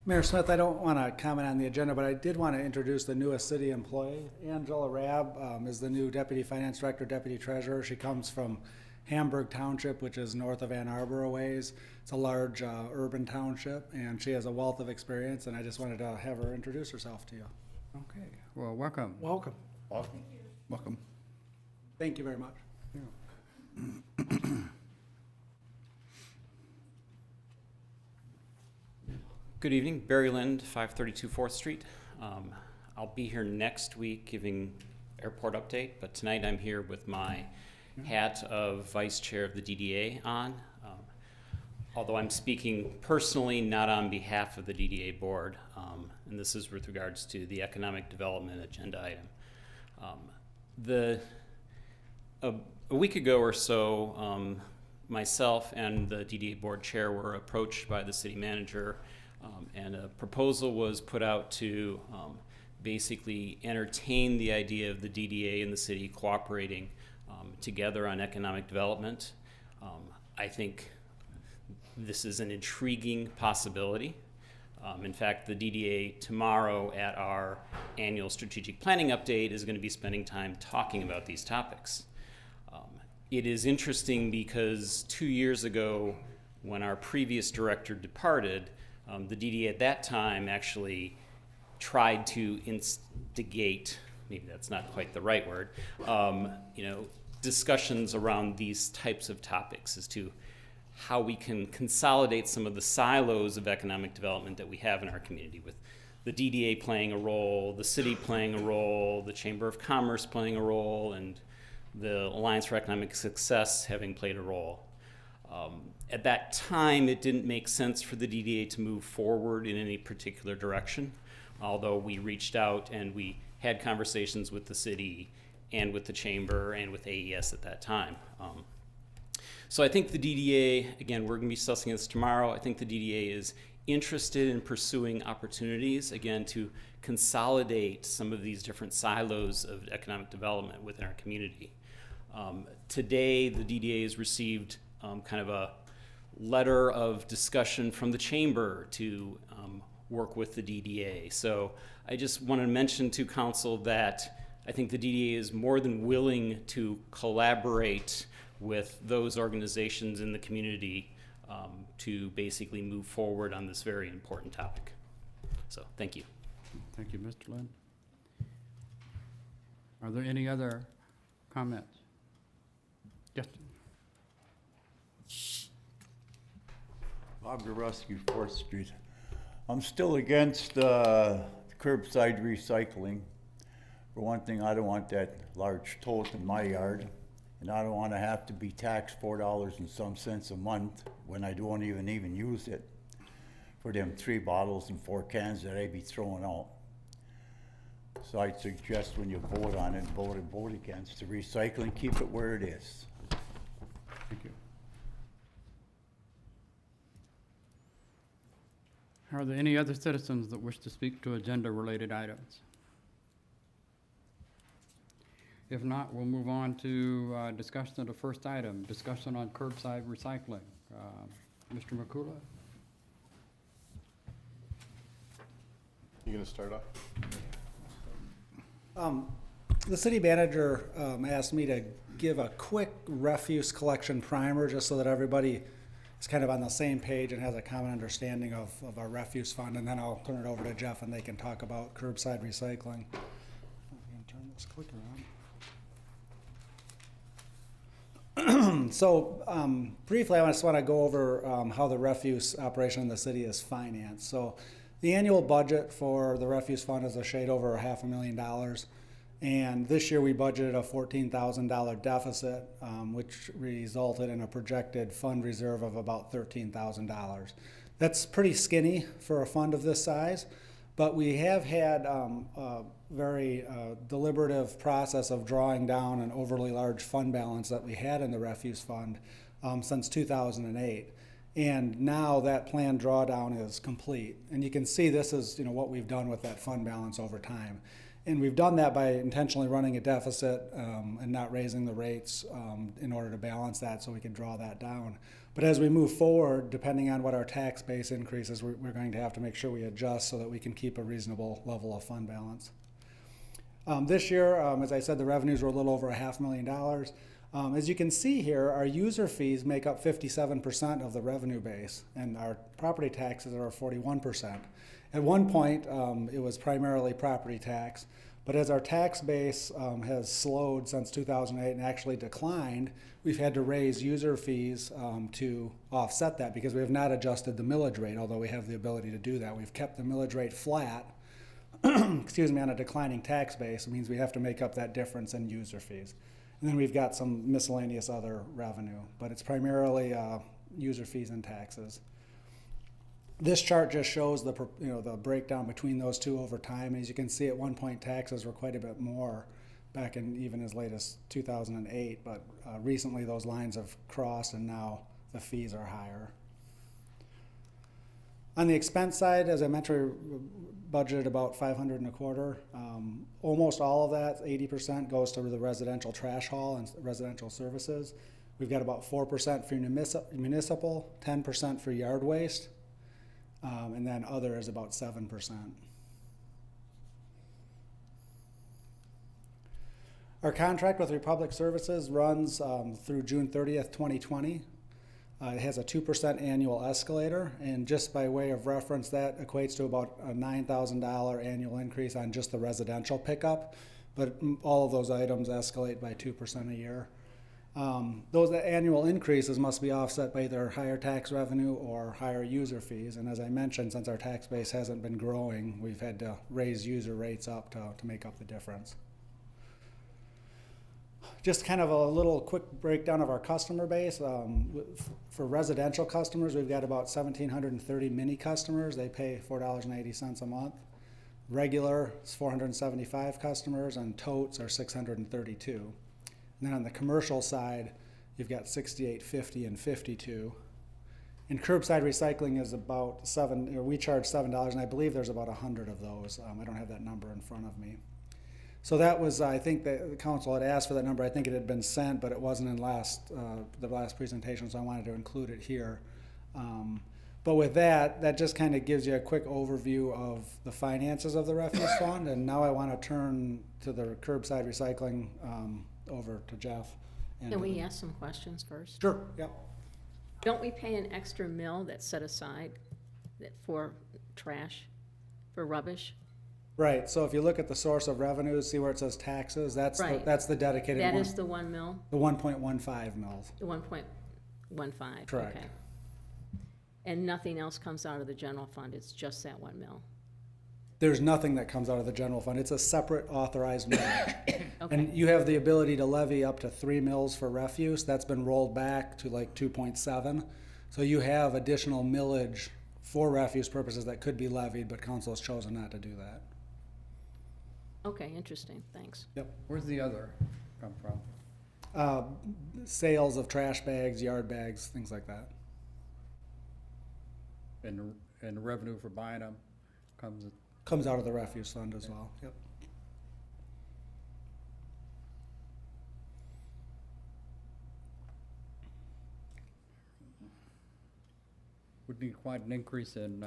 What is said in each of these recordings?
Mayor Smith, I don't want to comment on the agenda, but I did want to introduce the newest city employee. Angela Rabb is the new Deputy Finance Director, Deputy Treasurer. She comes from Hamburg Township, which is north of Ann Arbor a ways. It's a large urban township, and she has a wealth of experience, and I just wanted to have her introduce herself to you. Okay, well, welcome. Welcome. Welcome. Welcome. Thank you very much. Good evening, Barry Lind, 532 4th Street. I'll be here next week giving airport update, but tonight I'm here with my hat of Vice Chair of the DDA on. Although I'm speaking personally, not on behalf of the DDA board, and this is with regards to the economic development agenda item. A week ago or so, myself and the DDA board chair were approached by the city manager, and a proposal was put out to basically entertain the idea of the DDA and the city cooperating together on economic development. I think this is an intriguing possibility. In fact, the DDA tomorrow at our annual strategic planning update is going to be spending time talking about these topics. It is interesting because 2 years ago, when our previous director departed, the DDA at that time actually tried to instigate, maybe that's not quite the right word, discussions around these types of topics as to how we can consolidate some of the silos of economic development that we have in our community, with the DDA playing a role, the city playing a role, the Chamber of Commerce playing a role, and the Alliance for Economic Success having played a role. At that time, it didn't make sense for the DDA to move forward in any particular direction, although we reached out and we had conversations with the city and with the chamber and with AES at that time. So I think the DDA, again, we're going to be discussing this tomorrow, I think the DDA is interested in pursuing opportunities, again, to consolidate some of these different silos of economic development within our community. Today, the DDA has received kind of a letter of discussion from the chamber to work with the DDA. So I just want to mention to council that I think the DDA is more than willing to collaborate with those organizations in the community to basically move forward on this very important topic. So thank you. Thank you, Mr. Lynn. Are there any other comments? Justin? Bob Gorusky, 4th Street. I'm still against curbside recycling. For one thing, I don't want that large tote in my yard, and I don't want to have to be taxed $4 and some cents a month when I don't even use it for them 3 bottles and 4 cans that I be throwing out. So I'd suggest when you vote on it, vote against the recycling, keep it where it is. Thank you. Are there any other citizens that wish to speak to agenda-related items? If not, we'll move on to discussion of the first item, discussion on curbside recycling. Mr. McCullough? You gonna start off? The city manager asked me to give a quick refuse collection primer just so that everybody is kind of on the same page and has a common understanding of our refuse fund, and then I'll turn it over to Jeff and they can talk about curbside recycling. I'm going to turn this clicker on. So briefly, I just want to go over how the refuse operation in the city is financed. So the annual budget for the refuse fund is a shade over $500,000. And this year we budgeted a $14,000 deficit, which resulted in a projected fund reserve of about $13,000. That's pretty skinny for a fund of this size, but we have had a very deliberative process of drawing down an overly large fund balance that we had in the refuse fund since 2008. And now that planned drawdown is complete. And you can see this is what we've done with that fund balance over time. And we've done that by intentionally running a deficit and not raising the rates in order to balance that so we can draw that down. But as we move forward, depending on what our tax base increases, we're going to have to make sure we adjust so that we can keep a reasonable level of fund balance. This year, as I said, the revenues were a little over $500,000. As you can see here, our user fees make up 57% of the revenue base, and our property taxes are 41%. At one point, it was primarily property tax, but as our tax base has slowed since 2008 and actually declined, we've had to raise user fees to offset that because we have not adjusted the millage rate, although we have the ability to do that. We've kept the millage rate flat, excuse me, on a declining tax base. It means we have to make up that difference in user fees. And then we've got some miscellaneous other revenue, but it's primarily user fees and taxes. This chart just shows the breakdown between those two over time. As you can see, at one point taxes were quite a bit more back in even as late as 2008, but recently those lines have crossed and now the fees are higher. On the expense side, as I mentioned, we budgeted about $500,250. Almost all of that, 80%, goes to the residential trash haul and residential services. We've got about 4% for municipal, 10% for yard waste, and then other is about 7%. Our contract with Republic Services runs through June 30th, 2020. It has a 2% annual escalator, and just by way of reference, that equates to about a $9,000 annual increase on just the residential pickup, but all of those items escalate by 2% a year. Those annual increases must be offset by either higher tax revenue or higher user fees, and as I mentioned, since our tax base hasn't been growing, we've had to raise user rates up to make up the difference. Just kind of a little quick breakdown of our customer base. For residential customers, we've got about 1,730 mini customers. They pay $4.80 a month. Regular is 475 customers, and totes are 632. And then on the commercial side, you've got 6850 and 52. And curbside recycling is about we charge $7, and I believe there's about 100 of those. I don't have that number in front of me. So that was, I think the council had asked for that number. I think it had been sent, but it wasn't in the last presentation, so I wanted to include it here. But with that just kind of gives you a quick overview of the finances of the refuse fund. And now I want to turn to the curbside recycling over to Jeff. Can we ask some questions first? Sure, yeah. Don't we pay an extra mill that's set aside for trash, for rubbish? Right, so if you look at the source of revenues, see where it says taxes, that's Right. that's the dedicated That one. is the 1 mil, The 1.15 mils. the 1.15? Correct. Okay. And nothing else comes out of the general fund, it's just that 1 mil? There's nothing that comes out of the general fund. It's a separate authorized millage. Okay. And you have the ability to levy up to 3 mills for refuse. That's been rolled back to like 2.7. So you have additional millage for refuse purposes that could be levied, but council has chosen not to do that. Okay, interesting, thanks. Yep. Where's the other come from? Sales of trash bags, yard bags, things like that. And the revenue for buying them Comes out of the refuse fund as well. Yep. would need quite an increase in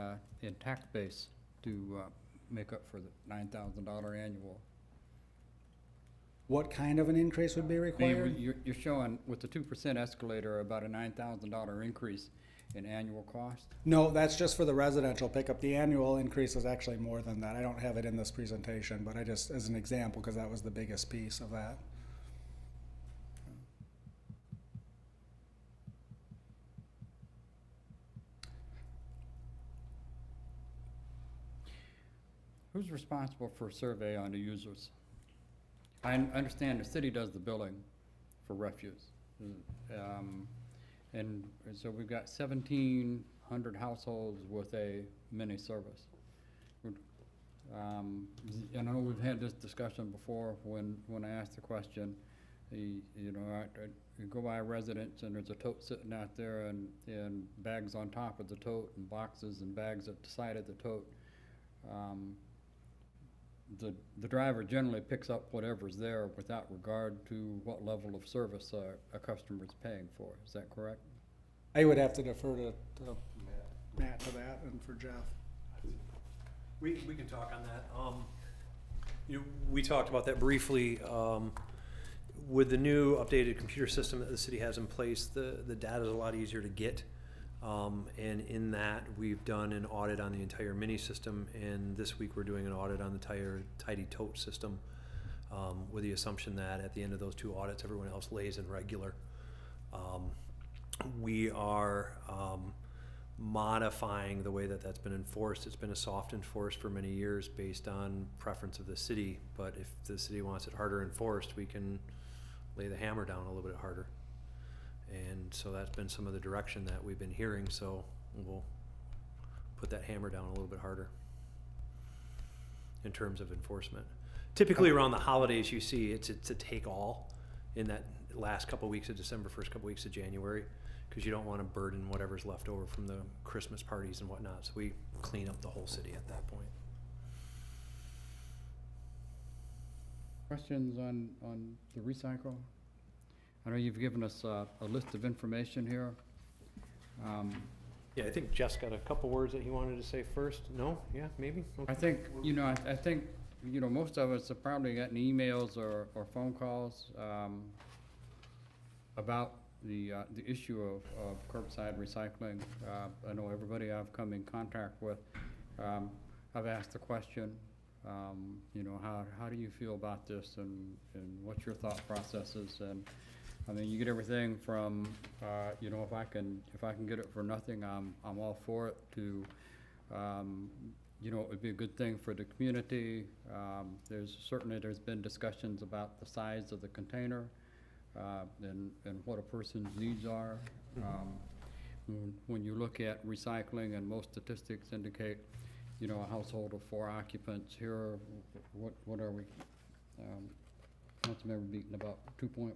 tax base to make up for the $9,000 annual. What kind of an increase would be I mean, required? you're showing with the 2% escalator about a $9,000 increase in annual cost. No, that's just for the residential pickup. The annual increase is actually more than that. I don't have it in this presentation, but I just, as an example, because that was the biggest piece of that. Who's responsible for a survey on the users? I understand the city does the billing for refuse. And so we've got 1,700 households with a mini service. I know we've had this discussion before when I asked the question. You go by a residence and there's a tote sitting out there and bags on top of the tote and boxes and bags at the side of the tote. the driver generally picks up whatever's there without regard to what level of service a customer is paying for. Is that correct? I would have to defer to Matt to that and for Jeff. We can talk on that. We talked about that briefly. With the new updated computer system that the city has in place, the data is a lot easier to get. And in that, we've done an audit on the entire mini system, and this week we're doing an audit on the entire Tidy Tote system, with the assumption that at the end of those two audits, everyone else lays in regular. We are modifying the way that that's been enforced. It's been a soft enforced for many years based on preference of the city, but if the city wants it harder enforced, we can lay the hammer down a little bit harder. And so that's been some of the direction that we've been hearing, so we'll put that hammer down a little bit harder in terms of enforcement. Typically around the holidays, you see it's a take all in that last couple weeks of December, first couple weeks of January, because you don't want to burden whatever's left over from the Christmas parties and whatnot. So we clean up the whole city at that point. Questions on the recycle? I know you've given us a list of information here. Yeah, I think Jeff's got a couple words that he wanted to say first. No? Yeah, maybe? Okay. I think, I think, most of us have probably gotten emails or phone calls about the issue of curbside recycling. I know everybody I've come in contact with, I've asked the question, how do you feel about this, and what's your thought processes? And I mean, you get everything from, if I can get it for nothing, I'm all for it, to, it would be a good thing for the community. There's been discussions about the size of the container, and what a person's needs are. When you look at recycling, and most statistics indicate, a household of 4 occupants here, what are we? Councilmember Beaton, about 2.1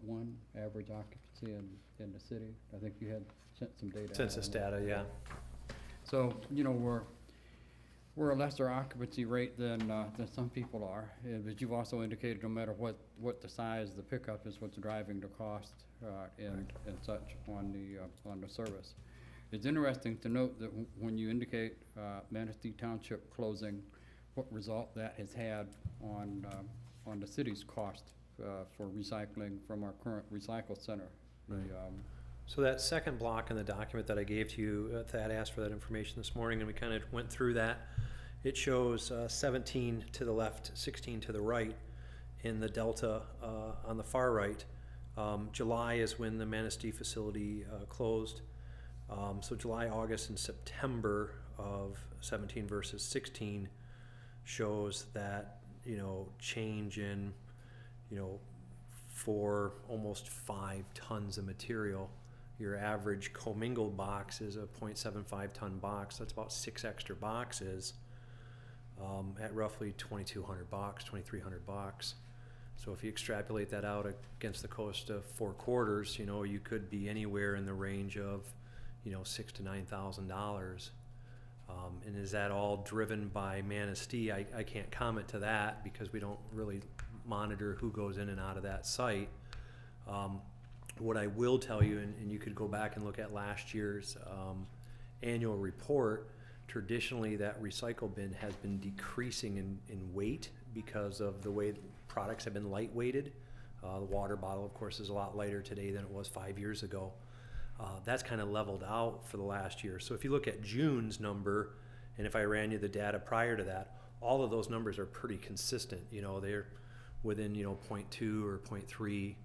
average occupancy in the city. I think you had sent some data. Census data, yeah. So, we're a lesser occupancy rate than some people are. But you've also indicated no matter what the size of the pickup is, what's driving the cost and such on the service. It's interesting to note that when you indicate Manistee Township closing, what result that has had on the city's cost for recycling from our current recycle center. Right. So that second block in the document that I gave to you, Thad asked for that information this morning, and we kind of went through that. It shows 17 to the left, 16 to the right, in the delta on the far right. July is when the Manistee facility closed. So July, August, and September of 17 versus 16 shows that, change in, for almost 5 tons of material. Your average commingled box is a 0.75 ton box. That's about 6 extra boxes at roughly $2,200, $2,300. So if you extrapolate that out against the cost of 4 quarters, you could be anywhere in the range of, $6,000 to $9,000. And is that all driven by Manistee? I can't comment to that because we don't really monitor who goes in and out of that site. What I will tell you, and you could go back and look at last year's annual report, traditionally that recycle bin has been decreasing in weight because of the way products have been light-weighted. The water bottle, of course, is a lot lighter today than it was 5 years ago. That's kind of leveled out for the last year. So if you look at June's number, and if I ran you the data prior to that, all of those numbers are pretty consistent. They're within 0.2 or 0.3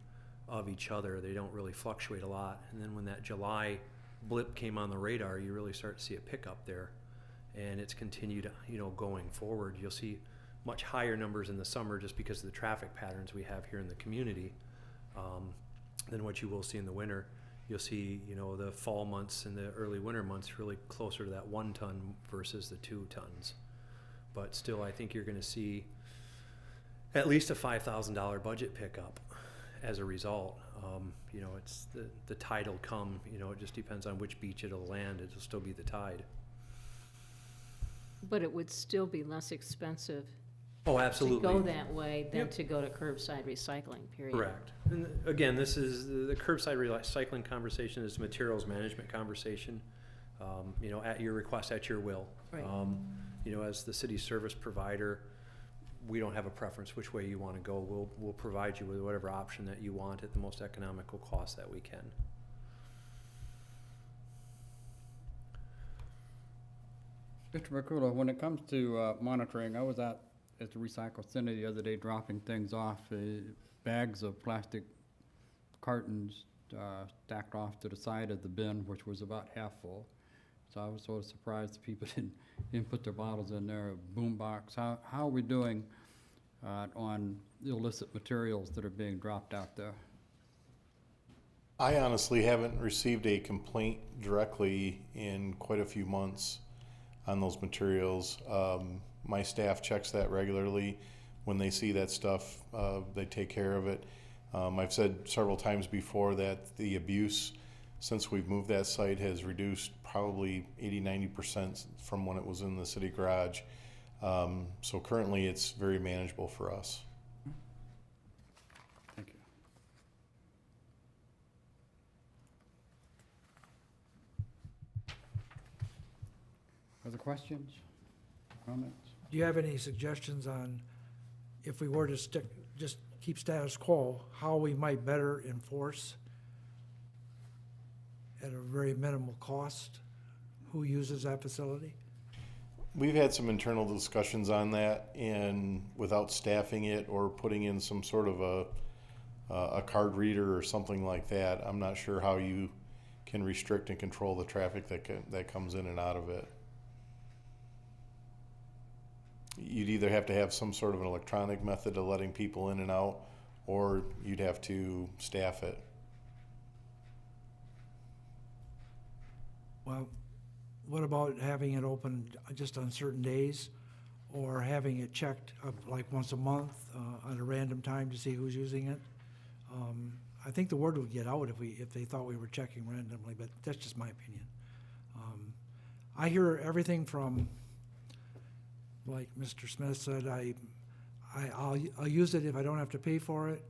of each other. They don't really fluctuate a lot. And then when that July blip came on the radar, you really start to see a pickup there, and it's continued going forward. You'll see much higher numbers in the summer just because of the traffic patterns we have here in the community than what you will see in the winter. You'll see, the fall months and the early winter months really closer to that 1 ton versus the 2 tons. But still, I think you're going to see at least a $5,000 budget pickup as a result. It's the tide will come. It just depends on which beach it'll land. It'll still be the tide. But it would still be less expensive Oh, to absolutely. go that way than Yep. to go to curbside recycling, period. Correct. And again, this is, the curbside recycling conversation is a materials management conversation, you know, at your request, at your will. Right. You know, as the city service provider, we don't have a preference which way you want to go. We'll provide you with whatever option that you want at the most economical cost that we can. Mr. Merculo, when it comes to monitoring, I was at the recycle center the other day dropping things off, bags of plastic cartons stacked off to the side of the bin, which was about half full. So I was sort of surprised that people didn't put their bottles in there. Boom box. How are we doing on illicit materials that are being dropped out there? I honestly haven't received a complaint directly in quite a few months on those materials. My staff checks that regularly. When they see that stuff, they take care of it. I've said several times before that the abuse since we've moved that site has reduced probably 80–90% from when it was in the city garage. So currently it's very manageable for us. Thank you. Other questions, comments? Do you have any suggestions on if we were to just keep status quo, how we might better enforce at a very minimal cost who uses that facility? We've had some internal discussions on that, and without staffing it or putting in some sort of a card reader or something like that, I'm not sure how you can restrict and control the traffic that comes in and out of it. You'd either have to have some sort of an electronic method of letting people in and out, or you'd have to staff it. Well, what about having it open just on certain days, or having it checked like once a month at a random time to see who's using it? I think the word would get out if they thought we were checking randomly, but that's just my opinion. I hear everything from, like Mr. Smith said, I'll use it if I don't have to pay for it.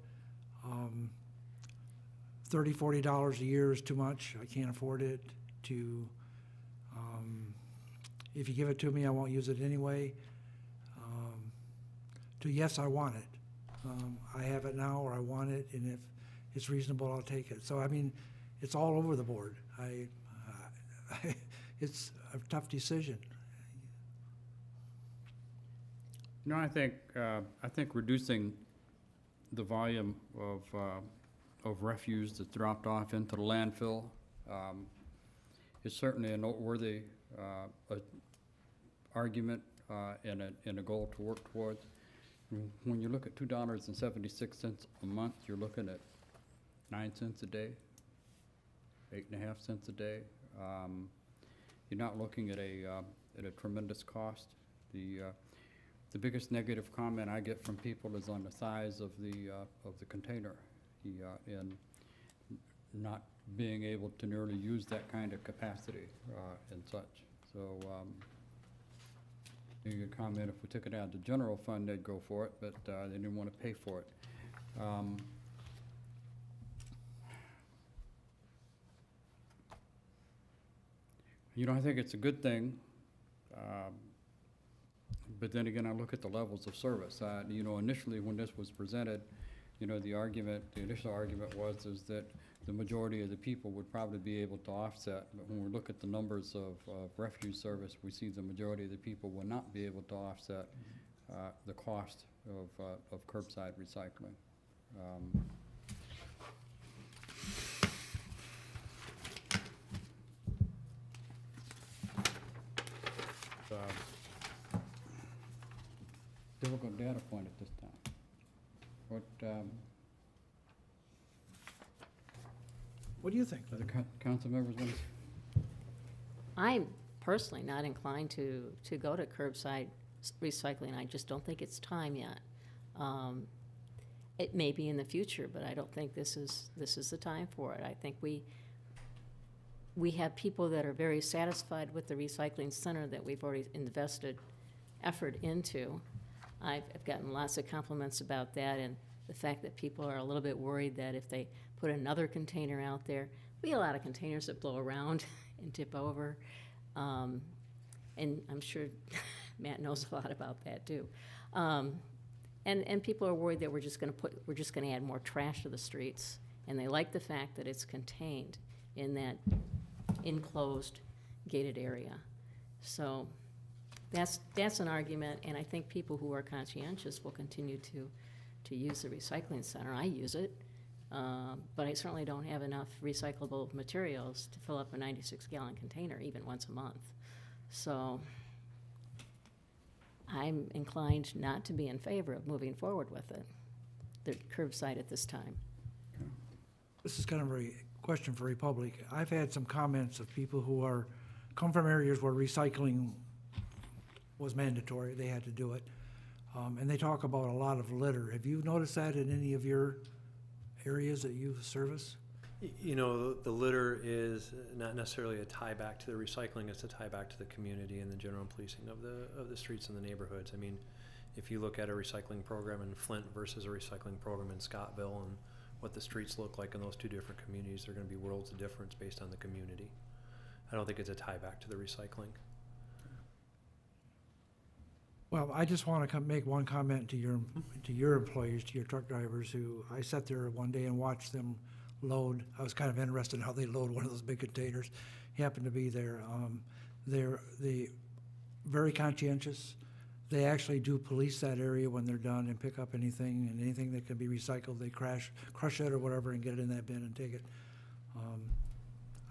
$30, $40 a year is too much. I can't afford it. To if you give it to me, I won't use it anyway. To yes, I want it. I have it now, or I want it, and if it's reasonable, I'll take it. So I mean, it's all over the board. It's a tough decision. No, I think reducing the volume of refuse that's dropped off into the landfill is certainly a noteworthy argument and a goal to work towards. When you look at $2.76 a month, you're looking at 9 cents a day, 8.5 cents a day. You're not looking at a tremendous cost. The biggest negative comment I get from people is on the size of the container, and not being able to nearly use that kind of capacity and such. So you could comment if we took it out of the general fund, they'd go for it, but they didn't want to pay for it. I think it's a good thing. But then again, I look at the levels of service. Initially when this was presented, the initial argument was that the majority of the people would probably be able to offset. But when we look at the numbers of refuse service, we see the majority of the people will not be able to offset the cost of curbside recycling. Difficult data point at this time. What do you think? Do the council members want to? I'm personally not inclined to go to curbside recycling. I just don't think it's time yet. It may be in the future, but I don't think this is the time for it. I think we have people that are very satisfied with the recycling center that we've already invested effort into. I've gotten lots of compliments about that, and the fact that people are a little bit worried that if they put another container out there, we have a lot of containers that blow around and tip over. And I'm sure Matt knows a lot about that too. And people are worried that we're just gonna add more trash to the streets, and they like the fact that it's contained in that enclosed gated area. So that's an argument, and I think people who are conscientious will continue to use the recycling center. I use it, but I certainly don't have enough recyclable materials to fill up a 96-gallon container even once a month. So I'm inclined not to be in favor of moving forward with it, the curbside at this time. This is kind of a question for Republic. I've had some comments of people who come from areas where recycling was mandatory, they had to do it. And they talk about a lot of litter. Have you noticed that in any of your areas that you service? You know, the litter is not necessarily a tie back to the recycling, it's a tie back to the community and the general policing of the streets and the neighborhoods. I mean, if you look at a recycling program in Flint versus a recycling program in Scottville and what the streets look like in those two different communities, they're gonna be worlds of difference based on the community. I don't think it's a tie back to the recycling. Well, I just want to make one comment to your employees, to your truck drivers who, I sat there one day and watched them load. I was kind of interested in how they load one of those big containers. He happened to be there. They're very conscientious. They actually do police that area when they're done and pick up anything, and anything that can be recycled, they crush it or whatever and get it in that bin and take it.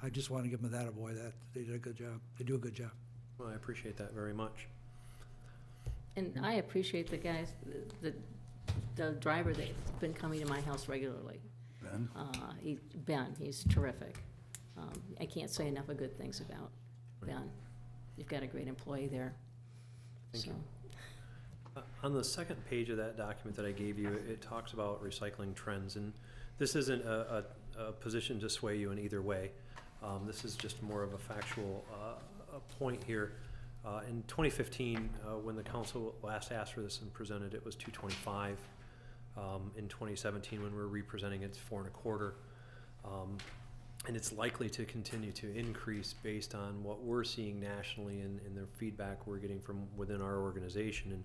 I just want to give them that attaboy that they did a good job. They do a good job. Well, I appreciate that very much. And I appreciate the guys, the driver that's been coming to my house regularly. Ben? Ben, he's terrific. I can't say enough of good things about Ben. You've got a great employee there. Thank So, you. On the second page of that document that I gave you, it talks about recycling trends, and this isn't a position to sway you in either way. This is just more of a factual point here. In 2015, when the council last asked for this and presented, it was 225. In 2017, when we're representing, it's 4.25. And it's likely to continue to increase based on what we're seeing nationally and the feedback we're getting from within our organization.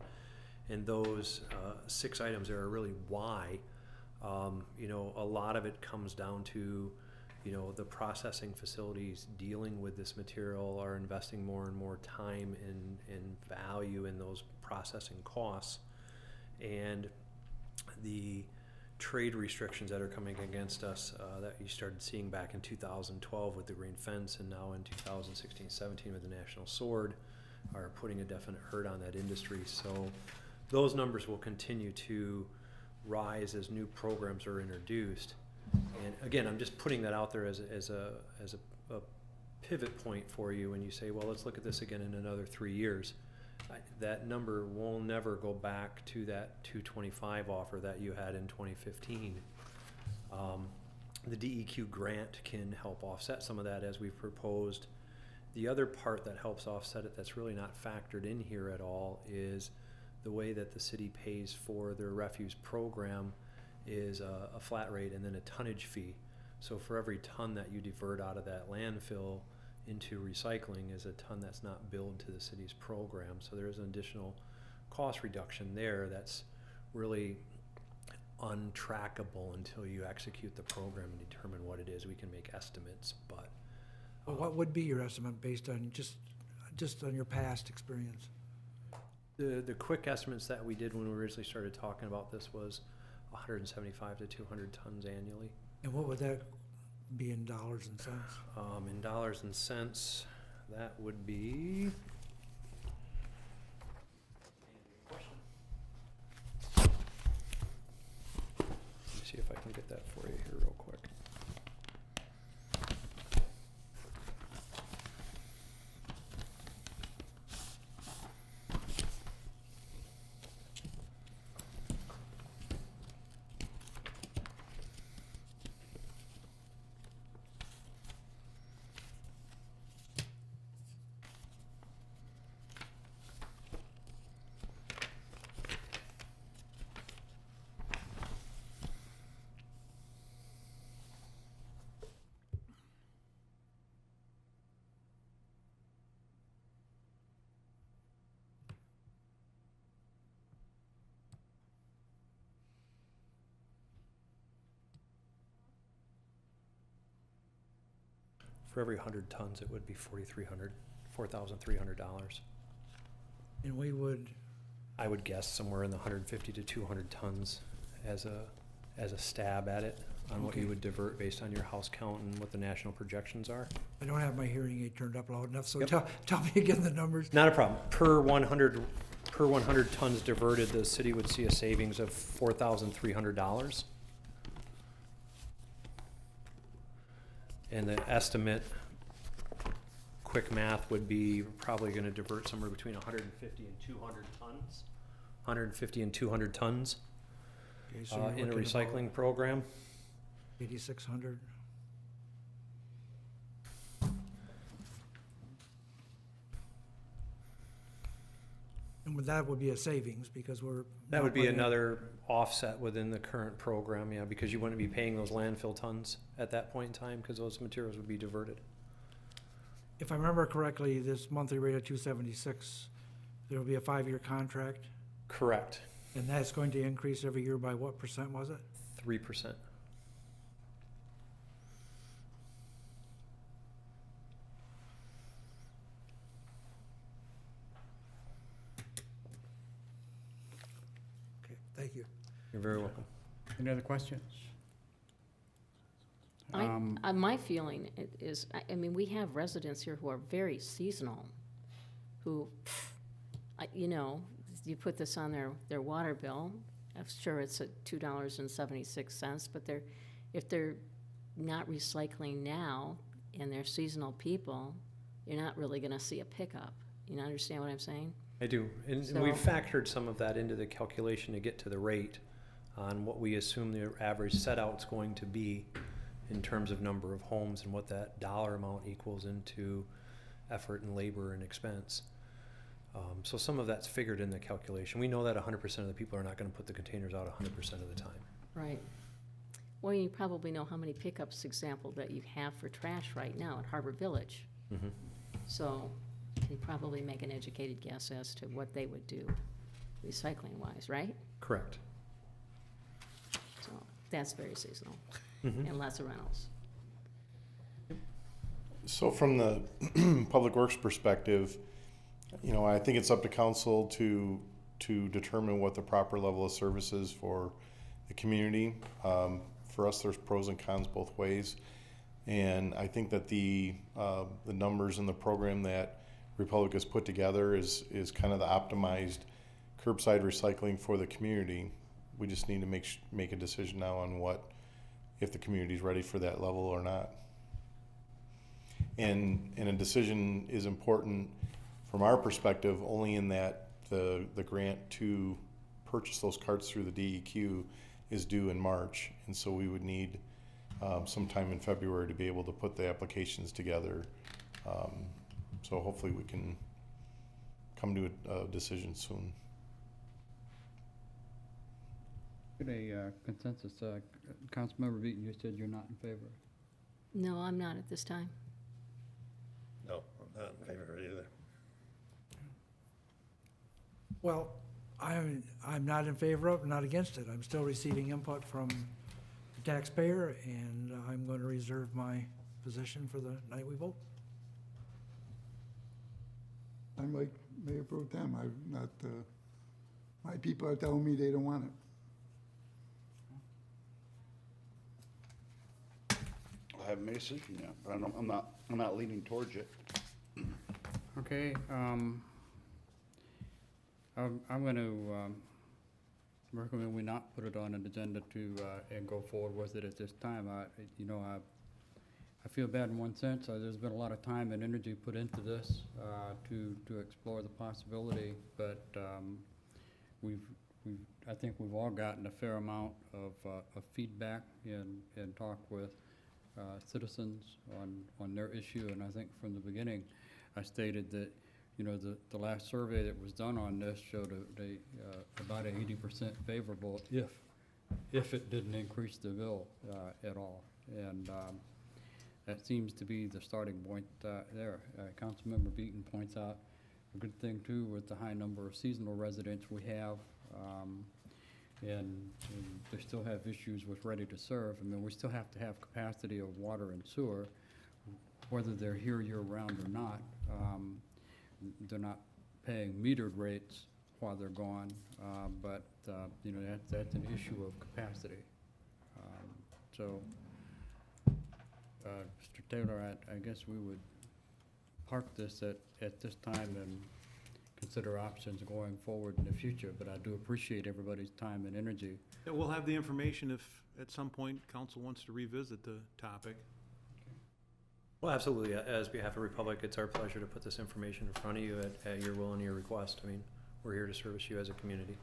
And those 6 items there are really why. You know, a lot of it comes down to, you know, the processing facilities dealing with this material are investing more and more time and value in those processing costs. And the trade restrictions that are coming against us that you started seeing back in 2012 with the green fence and now in 2016-17 with the national sword are putting a definite hurt on that industry. So those numbers will continue to rise as new programs are introduced. And again, I'm just putting that out there as a pivot point for you when you say, well, let's look at this again in another 3 years. That number will never go back to that 225 offer that you had in 2015. The DEQ grant can help offset some of that as we've proposed. The other part that helps offset it that's really not factored in here at all is the way that the city pays for their refuse program is a flat rate and then a tonnage fee. So for every ton that you divert out of that landfill into recycling is a ton that's not billed to the city's program. So there's an additional cost reduction there that's really untrackable until you execute the program and determine what it is. We can make estimates, but Well, what would be your estimate based on just on your past experience? the quick estimates that we did when we originally started talking about this was 175 to 200 tons annually. And what would that be in dollars and cents? In dollars and cents, that would be. Let me see if I can get that for you here real quick. For every 100 tons, it would be $4,300. And we would, I would guess somewhere in the 150 to 200 tons as a stab at it on what you Okay. would divert based on your house count and what the national projections are. I don't have my hearing aid turned up loud enough, so Yep. tell me again the numbers. Not a problem. Per 100 tons diverted, the city would see a savings of $4,300. And the estimate, quick math, would be probably gonna divert somewhere between 150 and 200 tons. 150 and 200 tons Okay, so you're in a looking recycling program. about 8,600. That would be a savings because we're. That not would be putting it- another offset within the current program, yeah, because you wouldn't be paying those landfill tons at that point in time, because those materials would be diverted. If I remember correctly, this monthly rate of 276, there will be a 5-year contract, Correct, and that's going to increase every year by what percent was it? 3%. Okay, thank you. You're very welcome. Any other questions? Um, My feeling is, I mean, we have residents here who are very seasonal, who, you know, you put this on their water bill, I'm sure it's at $2.76, but if they're not recycling now and they're seasonal people, you're not really gonna see a pickup. You understand what I'm saying? I do, and we've factored some of that into the calculation to get to the rate on what we assume the average set out's going to be in terms of number of homes and what that dollar amount equals into effort and labor and expense. So some of that's figured in the calculation. We know that 100% of the people are not gonna put the containers out 100% of the time. Right. Well, you probably know how many pickups, example, that you have for trash right now at Harbor Village. Mhm. So you can probably make an educated guess as to what they would do recycling-wise, right? Correct. So that's very seasonal, Mhm. and lots of rentals. So from the Public Works perspective, you know, I think it's up to council to determine what the proper level of service is for the community. For us, there's pros and cons both ways. And I think that the numbers in the program that Republic has put together is kind of the optimized curbside recycling for the community. We just need to make a decision now on if the community's ready for that level or not. And a decision is important from our perspective only in that the grant to purchase those carts through the DEQ is due in March. And so we would need sometime in February to be able to put the applications together. So hopefully we can come to a decision soon. Get a consensus, Councilmember Beaton, you said you're not in favor. No, I'm not at this time. No, I'm not in favor of it either. Well, I'm not in favor of, not against it. I'm still receiving input from the taxpayer, and I'm going to reserve my position for the night we vote. I'm like Mayor Pro Tem, I've not, my people are telling me they don't want it. I haven't made a decision yet, but I'm not leaning towards it. Okay, I'm gonna, recommend we not put it on an agenda to, and go forward with it at this time. I feel bad in one sense, there's been a lot of time and energy put into this, to explore the possibility, but, I think we've all gotten a fair amount of feedback and talk with, citizens on their issue, and I think from the beginning, I stated that, the last survey that was done on this showed about 80% favorable if it didn't increase the bill at all. And that seems to be the starting point there. Councilmember Beaton points out a good thing too with the high number of seasonal residents we have. And they still have issues with ready to serve. I mean, we still have to have capacity of water and sewer. whether they're here year-round or not, they're not paying metered rates while they're gone, but, you know, that's an issue of capacity. So, Mr. Taylor, I guess we would park this at this time and consider options going forward in the future, but I do appreciate everybody's time and energy. Yeah, we'll have the information if at some point council wants to revisit the topic. Well, absolutely. As behalf of Republic, it's our pleasure to put this information in front of you at your will and your request. I mean, we're here to service you as a community.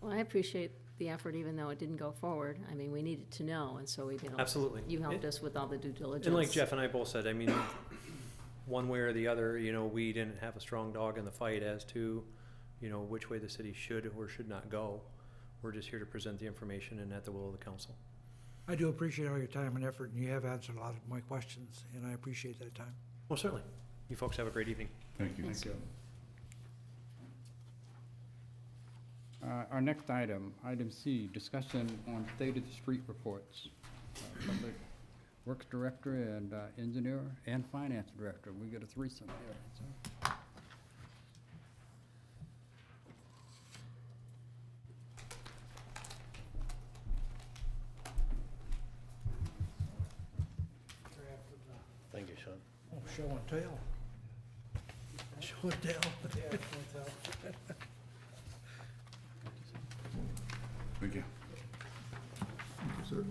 Well, I appreciate the effort, even though it didn't go forward. I mean, we needed to know, and so we, you know, Absolutely. you helped us with all the due diligence. And like Jeff and I both said, I mean, one way or the other, you know, we didn't have a strong dog in the fight as to, you know, which way the city should or should not go. We're just here to present the information and at the will of the council. I do appreciate all your time and effort, and you have answered a lot of my questions, and I appreciate that time. Well, certainly. You folks have a great evening. Thank you. Thank you. Our next item, item C, discussion on state of the street reports. Public Works Director and Engineer and Finance Director. We get a threesome here. So. Thank you, Sean. Oh, show and tell. Show and tell. Yeah, show and tell. Thank you. Thank you, sir.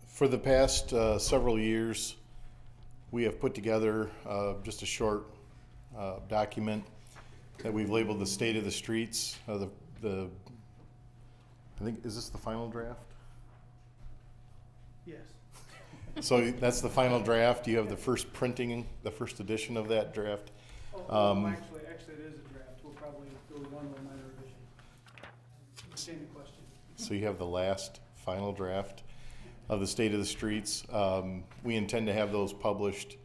For the past several years, we have put together just a short document that we've labeled the state of the streets. I think, is this the final draft? Yes. So that's the final draft. You have the first printing, the first edition of that draft. Actually, it is a draft. We'll probably go one little minor revision. Same question. So you have the last final draft of the state of the streets. We intend to have those published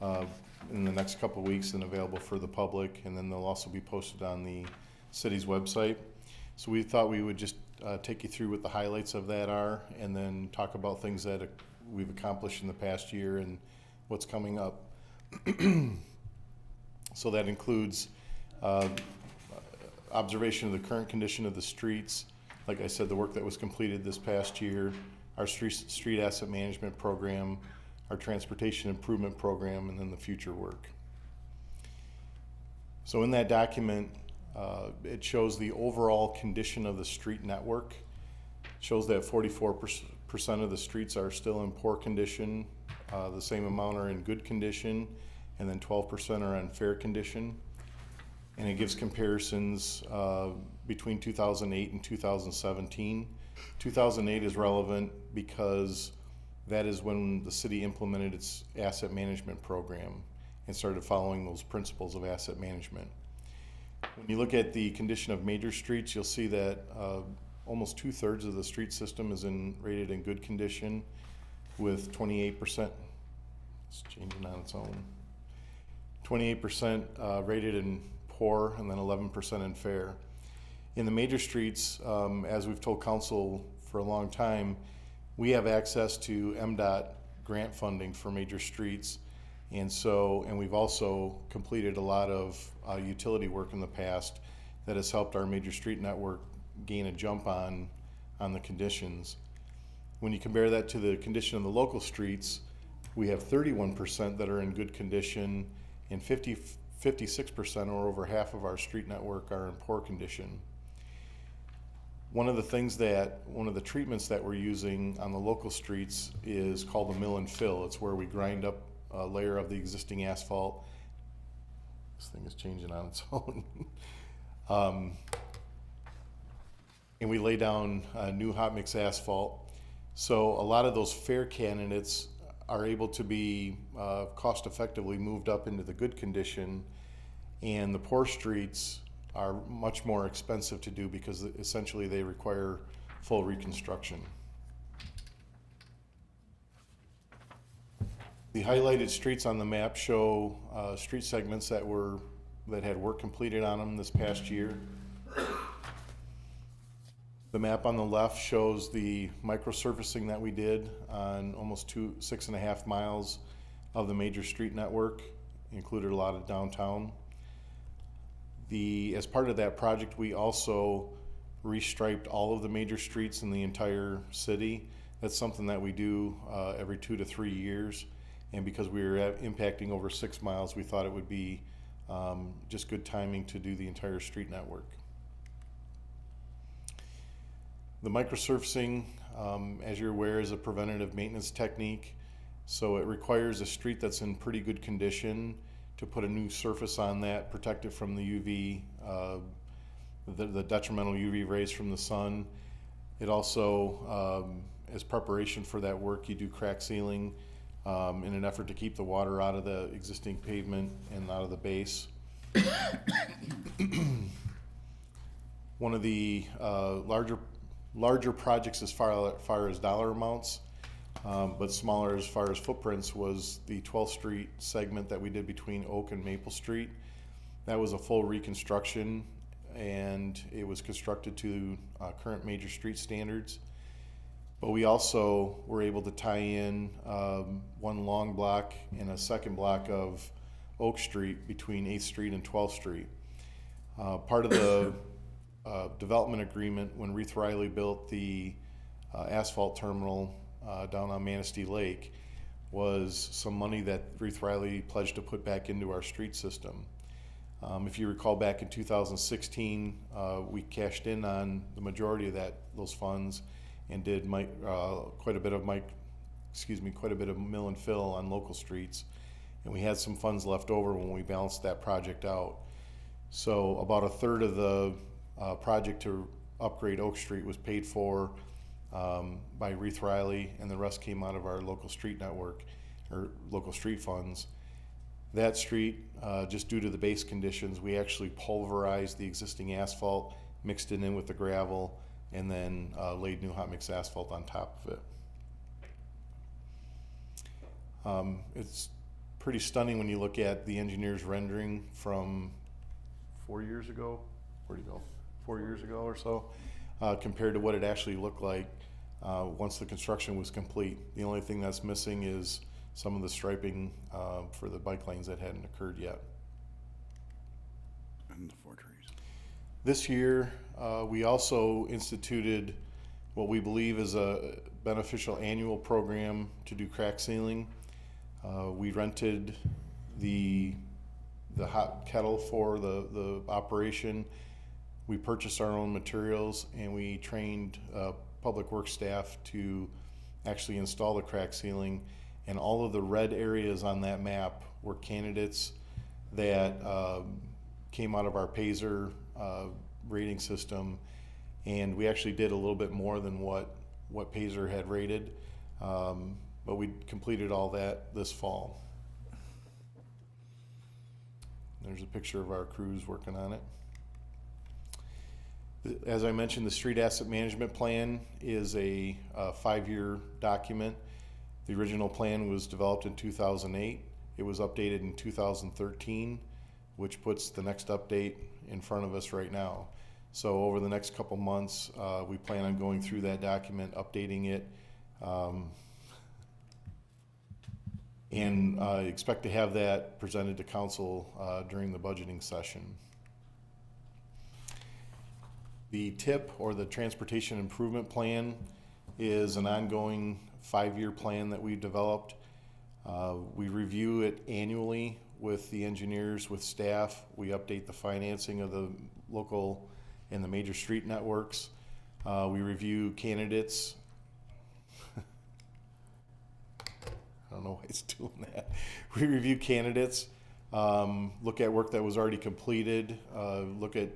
in the next couple of weeks and available for the public, and then they'll also be posted on the city's website. So we thought we would just take you through what the highlights of that are, and then talk about things that we've accomplished in the past year and what's coming up. So that includes observation of the current condition of the streets. Like I said, the work that was completed this past year, our street asset management program, our transportation improvement program, and then the future work. So in that document, it shows the overall condition of the street network. It shows that 44% of the streets are still in poor condition, the same amount are in good condition, and then 12% are in fair condition. And it gives comparisons between 2008 and 2017. 2008 is relevant because that is when the city implemented its asset management program and started following those principles of asset management. When you look at the condition of major streets, you'll see that almost 2/3 of the street system is rated in good condition, with 28%, it's changing on its own, 28% rated in poor, and then 11% in fair. In the major streets, as we've told council for a long time, we have access to MDOT grant funding for major streets. And we've also completed a lot of utility work in the past that has helped our major street network gain a jump on the conditions. When you compare that to the condition of the local streets, we have 31% that are in good condition, and 56% or over half of our street network are in poor condition. One of the treatments that we're using on the local streets is called the mill and fill. It's where we grind up a layer of the existing asphalt. This thing is changing on its own. And we lay down new hot mix asphalt. So a lot of those fair candidates are able to be cost effectively moved up into the good condition, and the poor streets are much more expensive to do because essentially they require full reconstruction. The highlighted streets on the map show street segments that had work completed on them this past year. The map on the left shows the microsurfacing that we did on almost 6.5 miles of the major street network, included a lot of downtown. As part of that project, we also restriped all of the major streets in the entire city. That's something that we do every 2 to 3 years. And because we were impacting over 6 miles, we thought it would be just good timing to do the entire street network. The microsurfacing, as you're aware, is a preventative maintenance technique. So it requires a street that's in pretty good condition to put a new surface on that, protect it from the UV, the detrimental UV rays from the sun. It also, as preparation for that work, you do crack sealing in an effort to keep the water out of the existing pavement and out of the base. One of the larger projects as far as dollar amounts, but smaller as far as footprints, was the 12th Street segment that we did between Oak and Maple Street. That was a full reconstruction, and it was constructed to current major street standards. But we also were able to tie in one long block and a second block of Oak Street between 8th Street and 12th Street. Part of the development agreement when Reith Riley built the asphalt terminal down on Manistee Lake was some money that Reith Riley pledged to put back into our street system. If you recall, back in 2016, we cashed in on the majority of those funds and did quite a bit of mill and fill on local streets, and we had some funds left over when we balanced that project out. So about a third of the project to upgrade Oak Street was paid for by Reith Riley, and the rest came out of our local street network or local street funds. That street, just due to the base conditions, we actually pulverized the existing asphalt, mixed it in with the gravel, and then laid new hot mix asphalt on top of it. It's pretty stunning when you look at the engineer's rendering from 4 years ago. Where'd he go? 4 years ago or so, compared to what it actually looked like once the construction was complete. The only thing that's missing is some of the striping for the bike lanes that hadn't occurred yet. And the 4 trees. This year, we also instituted what we believe is a beneficial annual program to do crack sealing. We rented the hot kettle for the operation. We purchased our own materials, and we trained public works staff to actually install the crack sealing. And all of the red areas on that map were candidates that came out of our PASER rating system, and we actually did a little bit more than what PASER had rated, but we completed all that this fall. There's a picture of our crews working on it. As I mentioned, the Street Asset Management Plan is a 5-year document. The original plan was developed in 2008. It was updated in 2013, which puts the next update in front of us right now. So over the next couple months, we plan on going through that document, updating it, and expect to have that presented to council during the budgeting session. The TIP, or the Transportation Improvement Plan, is an ongoing 5-year plan that we developed. We review it annually with the engineers, with staff. We update the financing of the local and the major street networks. We review candidates. I don't know why it's doing that. We review candidates, look at work that was already completed, look at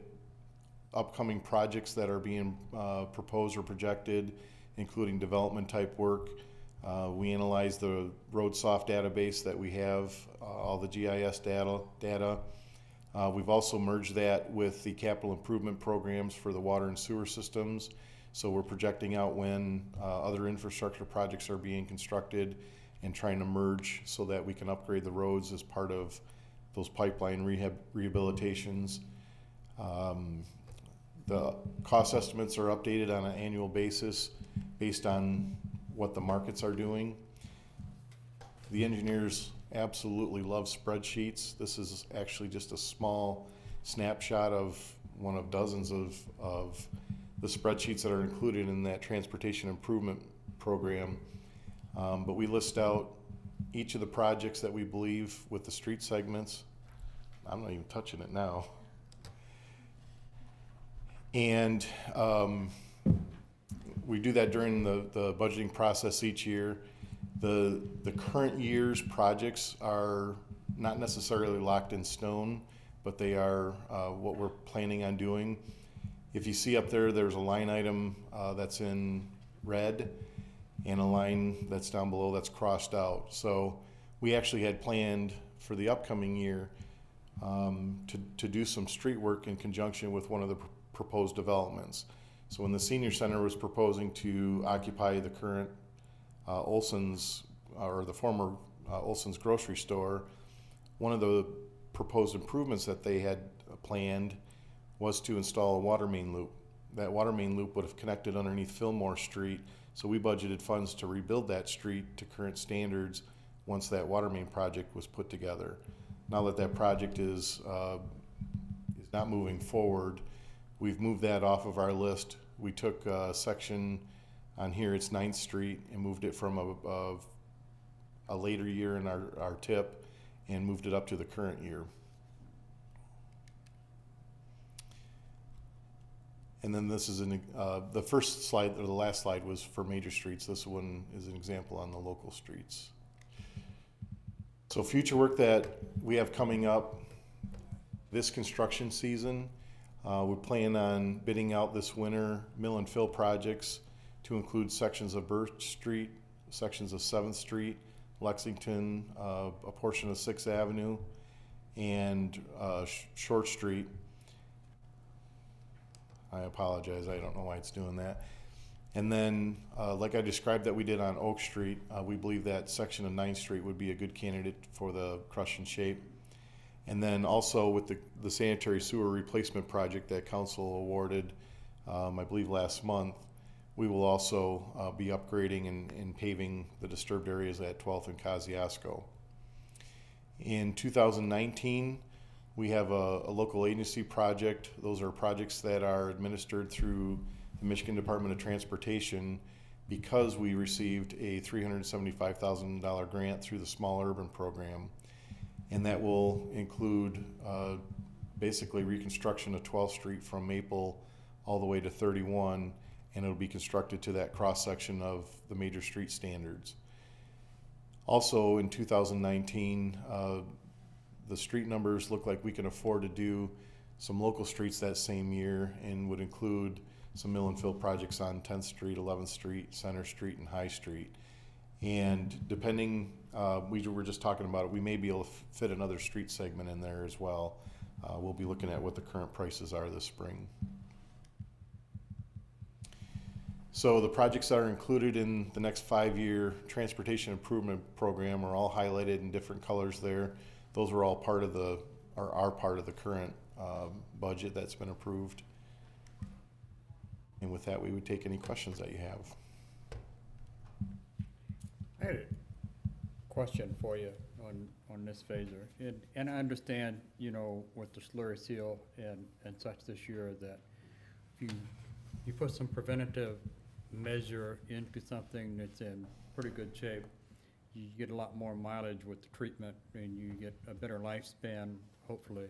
upcoming projects that are being proposed or projected, including development type work. We analyze the RoadSoft database that we have, all the GIS data. We've also merged that with the capital improvement programs for the water and sewer systems. So we're projecting out when other infrastructure projects are being constructed and trying to merge so that we can upgrade the roads as part of those pipeline rehabilitations. The cost estimates are updated on an annual basis based on what the markets are doing. The engineers absolutely love spreadsheets. This is actually just a small snapshot of one of dozens of the spreadsheets that are included in that transportation improvement program. But we list out each of the projects that we believe with the street segments. I'm not even touching it now. And we do that during the budgeting process each year. The current year's projects are not necessarily locked in stone, but they are what we're planning on doing. If you see up there, there's a line item that's in red and a line that's down below that's crossed out. So we actually had planned for the upcoming year to do some street work in conjunction with one of the proposed developments. So when the senior center was proposing to occupy the current Olson's, or the former Olson's grocery store, one of the proposed improvements that they had planned was to install a water main loop. That water main loop would have connected underneath Fillmore Street, so we budgeted funds to rebuild that street to current standards once that water main project was put together. Now that that project is not moving forward, we've moved that off of our list. We took a section on here, it's 9th Street, and moved it from a later year in our tip and moved it up to the current year. And then this is the first slide, or the last slide, was for major streets. This one is an example on the local streets. So future work that we have coming up this construction season, we plan on bidding out this winter mill and fill projects to include sections of Birch Street, sections of 7th Street, Lexington, a portion of 6th Avenue, and Short Street. I apologize, I don't know why it's doing that. And then, like I described that we did on Oak Street, we believe that section of 9th Street would be a good candidate for the crush and shape. And then also with the sanitary sewer replacement project that council awarded, I believe last month, we will also be upgrading and paving the disturbed areas at 12th and Kosciuszko. In 2019, we have a local agency project. Those are projects that are administered through the Michigan Department of Transportation because we received a $375,000 grant through the Small Urban Program. And that will include basically reconstruction of 12th Street from Maple all the way to 31, and it'll be constructed to that cross section of the major street standards. Also in 2019, the street numbers look like we can afford to do some local streets that same year, and would include some mill and fill projects on 10th Street, 11th Street, Center Street, and High Street. And depending, we were just talking about it, we may be able to fit another street segment in there as well. We'll be looking at what the current prices are this spring. So the projects that are included in the next 5-year transportation improvement program are all highlighted in different colors there. Those were all part of are part of the current budget that's been approved. And with that, we would take any questions that you have. I had a question for you on this phaser. And I understand, you know, with the slurry seal and such this year, that if you put some preventative measure into something that's in pretty good shape, you get a lot more mileage with the treatment, and you get a better lifespan, hopefully,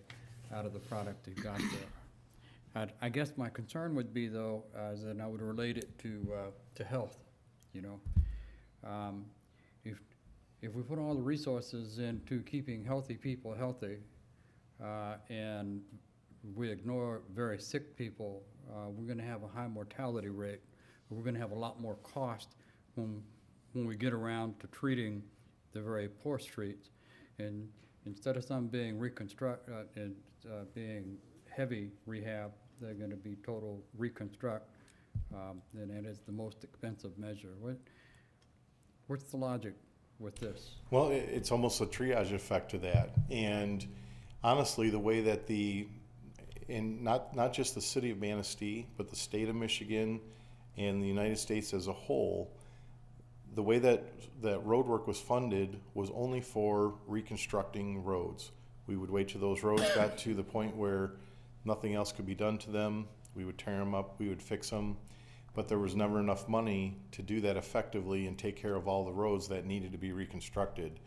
out of the product you've got there. I guess my concern would be, though, and I would relate it to health, you know. If we put all the resources into keeping healthy people healthy, and we ignore very sick people, we're gonna have a high mortality rate. We're gonna have a lot more cost when we get around to treating the very poor streets. And instead of some being being heavy rehab, they're gonna be total reconstruct, and it is the most expensive measure. What's the logic with this? Well, it's almost a triage effect to that. And honestly, the way that and not just the city of Manistee, but the state of Michigan and the United States as a whole, the way that road work was funded was only for reconstructing roads. We would wait till those roads got to the point where nothing else could be done to them. We would tear them up, we would fix them, but there was never enough money to do that effectively and take care of all the roads that needed to be reconstructed.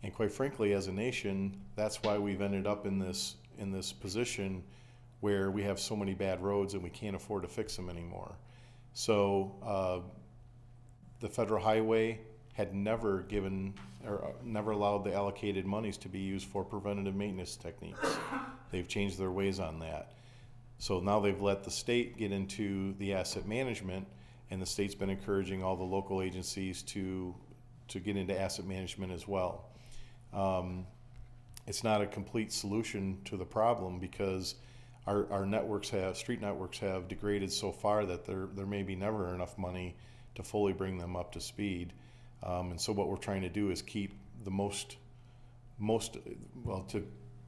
And quite frankly, as a nation, that's why we've ended up in this position where we have so many bad roads and we can't afford to fix them anymore. So the federal highway had never given or never allowed the allocated monies to be used for preventative maintenance techniques. They've changed their ways on that. So now they've let the state get into the asset management, and the state's been encouraging all the local agencies to get into asset management as well. It's not a complete solution to the problem because our networks street networks have degraded so far that there may be never enough money to fully bring them up to speed. And so what we're trying to do is keep the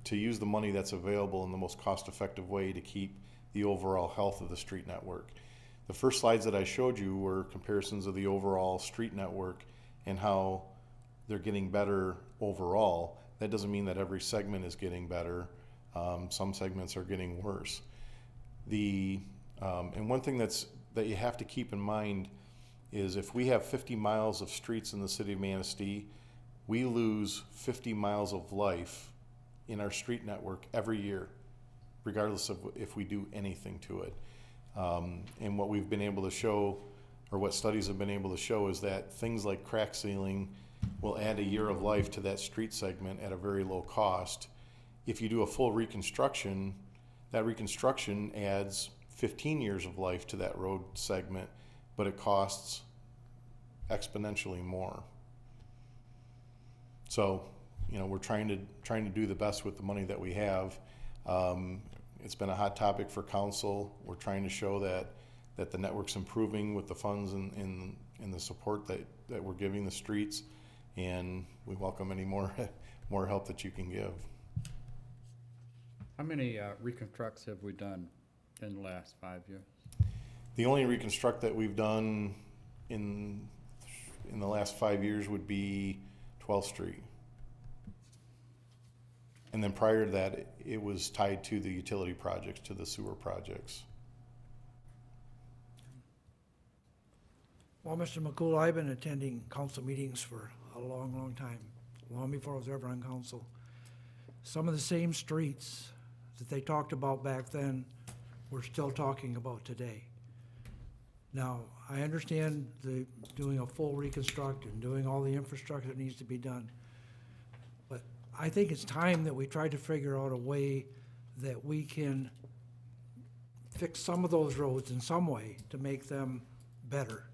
to use the money that's available in the most cost-effective way to keep the overall health of the street network. The first slides that I showed you were comparisons of the overall street network and how they're getting better overall. That doesn't mean that every segment is getting better. Some segments are getting worse. And one thing that you have to keep in mind is if we have 50 miles of streets in the city of Manistee, we lose 50 miles of life in our street network every year, regardless of if we do anything to it. And what we've been able to show, or what studies have been able to show, is that things like crack sealing will add a year of life to that street segment at a very low cost. If you do a full reconstruction, that reconstruction adds 15 years of life to that road segment, but it costs exponentially more. So, we're trying to do the best with the money that we have. It's been a hot topic for council. We're trying to show that the network's improving with the funds and the support that we're giving the streets, and we welcome any more help that you can give. How many reconstructs have we done in the last 5 years? The only reconstruct that we've done in the last 5 years would be 12th Street. And then prior to that, it was tied to the utility projects, to the sewer projects. Well, Mr. McCool, I've been attending council meetings for a long, long time, long before I was ever on council. Some of the same streets that they talked about back then, we're still talking about today. Now, I understand doing a full reconstruct and doing all the infrastructure that needs to be done. But I think it's time that we try to figure out a way that we can fix some of those roads in some way to make them better.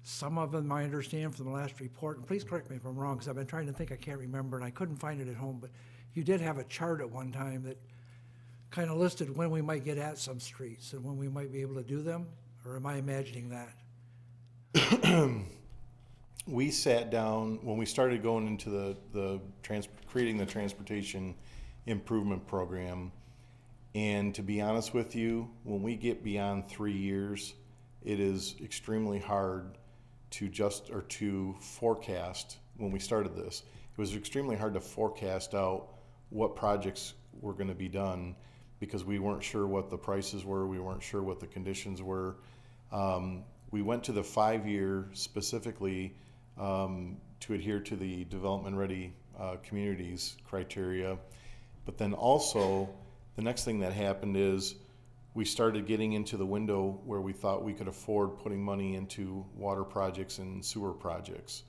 Some of them I understand from the last report, and please correct me if I'm wrong, because I've been trying to think, I can't remember, and I couldn't find it at home, but you did have a chart at one time that kind of listed when we might get at some streets and when we might be able to do them, or am I imagining that? We sat down, when we started going into creating the transportation improvement program, and to be honest with you, when we get beyond 3 years, it is extremely hard to forecast. When we started this, it was extremely hard to forecast out what projects were going to be done because we weren't sure what the prices were, we weren't sure what the conditions were. We went to the 5-year specifically to adhere to the development ready communities criteria. But then also the next thing that happened is we started getting into the window where we thought we could afford putting money into water projects and sewer projects.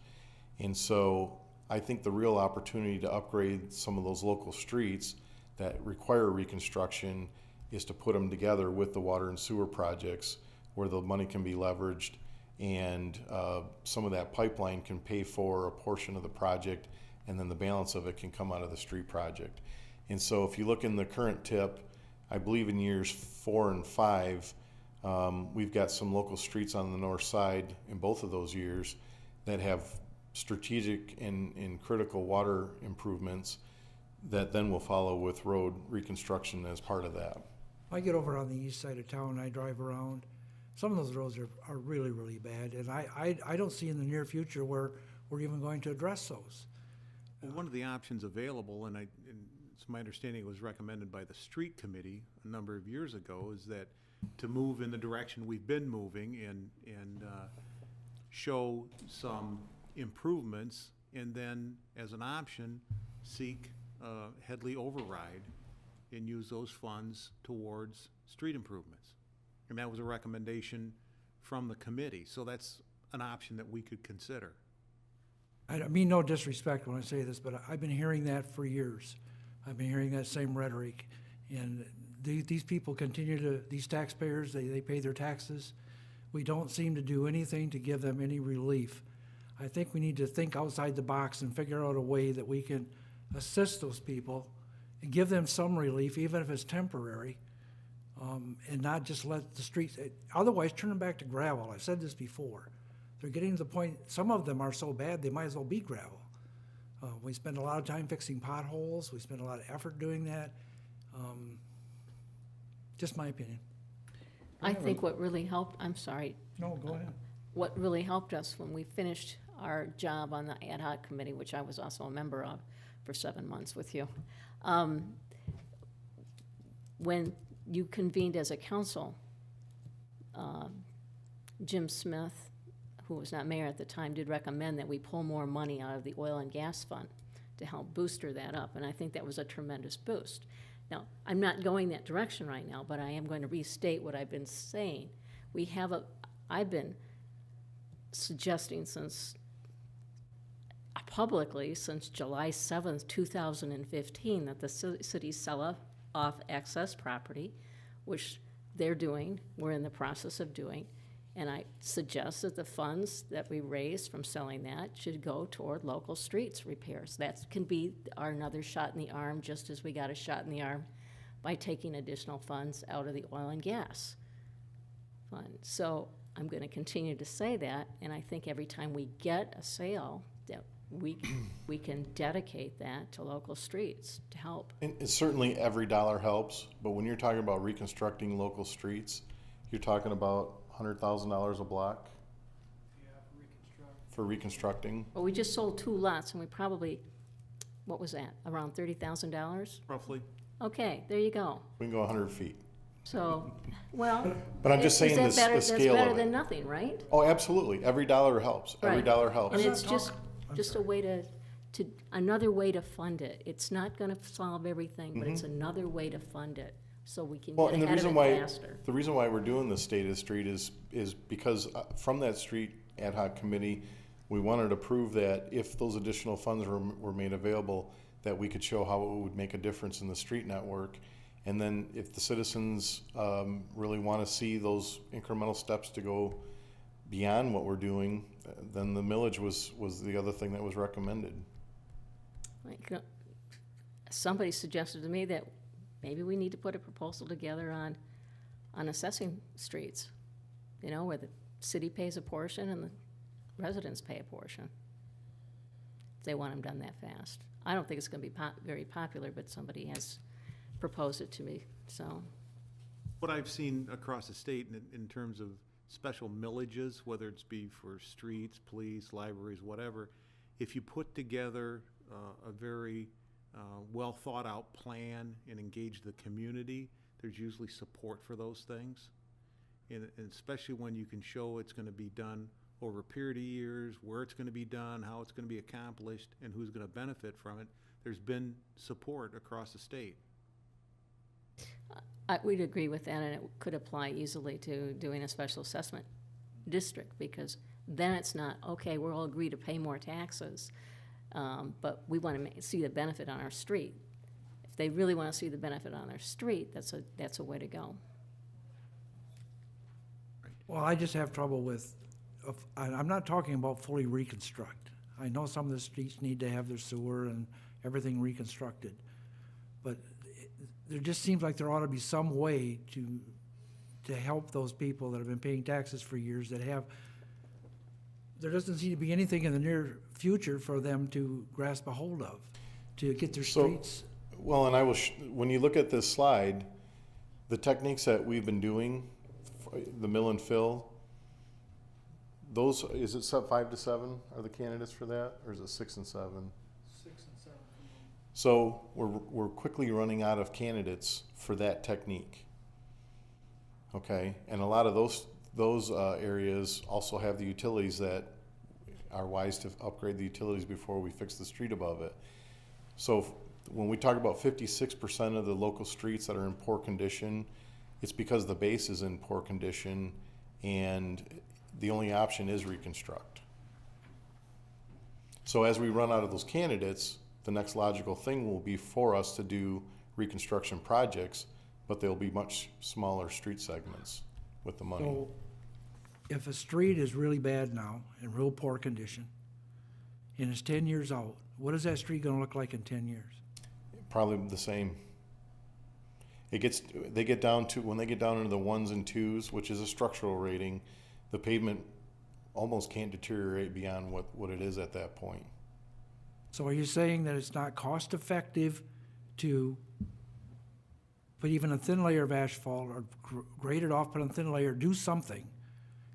And so I think the real opportunity to upgrade some of those local streets that require reconstruction is to put them together with the water and sewer projects where the money can be leveraged, and some of that pipeline can pay for a portion of the project, and then the balance of it can come out of the street project. And so if you look in the current TIP, I believe in years 4 and 5, we've got some local streets on the north side in both of those years that have strategic and critical water improvements that then will follow with road reconstruction as part of that. I get over on the east side of town, I drive around. Some of those roads are really, really bad, and I don't see in the near future where we're even going to address those. Well, one of the options available, and it's my understanding it was recommended by the street committee a number of years ago, is that to move in the direction we've been moving and show some improvements, and then as an option, seek Headley override and use those funds towards street improvements. And that was a recommendation from the committee, so that's an option that we could consider. I mean no disrespect when I say this, but I've been hearing that for years. I've been hearing that same rhetoric. And these people continue to, these taxpayers, they pay their taxes. We don't seem to do anything to give them any relief. I think we need to think outside the box and figure out a way that we can assist those people and give them some relief, even if it's temporary, and not just let the streets, otherwise turn them back to gravel. I've said this before. They're getting to the point, some of them are so bad, they might as well be gravel. We spend a lot of time fixing potholes. We spend a lot of effort doing that. Just my opinion. I think what really helped, I'm sorry, No, go ahead. what really helped us when we finished our job on the ad hoc committee, which I was also a member of for 7 months with you, when you convened as a council, Jim Smith, who was not mayor at the time, did recommend that we pull more money out of the oil and gas fund to help booster that up, and I think that was a tremendous boost. Now, I'm not going that direction right now, but I am going to restate what I've been saying. I've been suggesting publicly since July 7th, 2015, that the city sell off excess property, which we're in the process of doing, and I suggest that the funds that we raise from selling that should go toward local streets repairs. That can be another shot in the arm, just as we got a shot in the arm by taking additional funds out of the oil and gas fund. So I'm going to continue to say that, and I think every time we get a sale, that we can dedicate that to local streets to help. And certainly every dollar helps, but when you're talking about reconstructing local streets, you're talking about $100,000 a block Yeah, for reconstruct. for reconstructing. Well, we just sold 2 lots, and we probably, what was that, around $30,000? Roughly. Okay, there you go. We can go 100 feet. So, well. But I'm just saying the scale That's of better it. than nothing, right? Oh, absolutely. Every dollar helps. Every Right. dollar helps. And Let's it's not just a way to, another way to fund it. It's not gonna solve everything, but it's another way to fund it, so we can Well, get and the ahead of reason it why, faster. the reason why we're doing the state of the street is because from that street ad hoc committee, we wanted to prove that if those additional funds were made available, that we could show how it would make a difference in the street network. And then if the citizens really want to see those incremental steps to go beyond what we're doing, then the millage was the other thing that was recommended. Like, somebody suggested to me that maybe we need to put a proposal together on assessing streets, where the city pays a portion and the residents pay a portion. If they want them done that fast. I don't think it's gonna be very popular, but somebody has proposed it to me, so. What I've seen across the state in terms of special millages, whether it's be for streets, police, libraries, whatever, if you put together a very well thought out plan and engage the community, there's usually support for those things. And especially when you can show it's going to be done over a period of years, where it's going to be done, how it's going to be accomplished, and who's going to benefit from it, there's been support across the state. We'd agree with that, and it could apply easily to doing a special assessment district, because then it's not, okay, we'll all agree to pay more taxes, but we want to see the benefit on our street. If they really want to see the benefit on their street, that's a way to go. Well, I just have trouble with, I'm not talking about fully reconstruct. I know some of the streets need to have their sewer and everything reconstructed, but there just seems like there ought to be some way to help those people that have been paying taxes for years there doesn't seem to be anything in the near future for them to grasp a hold of, to get their streets Well, and I will, when you look at this slide, the techniques that we've been doing, the mill and fill, those, is it sub 5 to 7 are the candidates for that, or is it 6 and 7? 6 and 7. So we're quickly running out of candidates for that technique. Okay, and a lot of those areas also have the utilities that are wise to upgrade the utilities before we fix the street above it. So when we talk about 56% of the local streets that are in poor condition, it's because the base is in poor condition and the only option is reconstruct. So as we run out of those candidates, the next logical thing will be for us to do reconstruction projects, but they'll be much smaller street segments with the money. So if a street is really bad now, in real poor condition, and it's 10 years out, what is that street gonna look like in 10 years? Probably the same. When they get down into the 1s and 2s, which is a structural rating, the pavement almost can't deteriorate beyond what it is at that point. So are you saying that it's not cost effective to put even a thin layer of asphalt or grade it off, put on a thin layer, do something?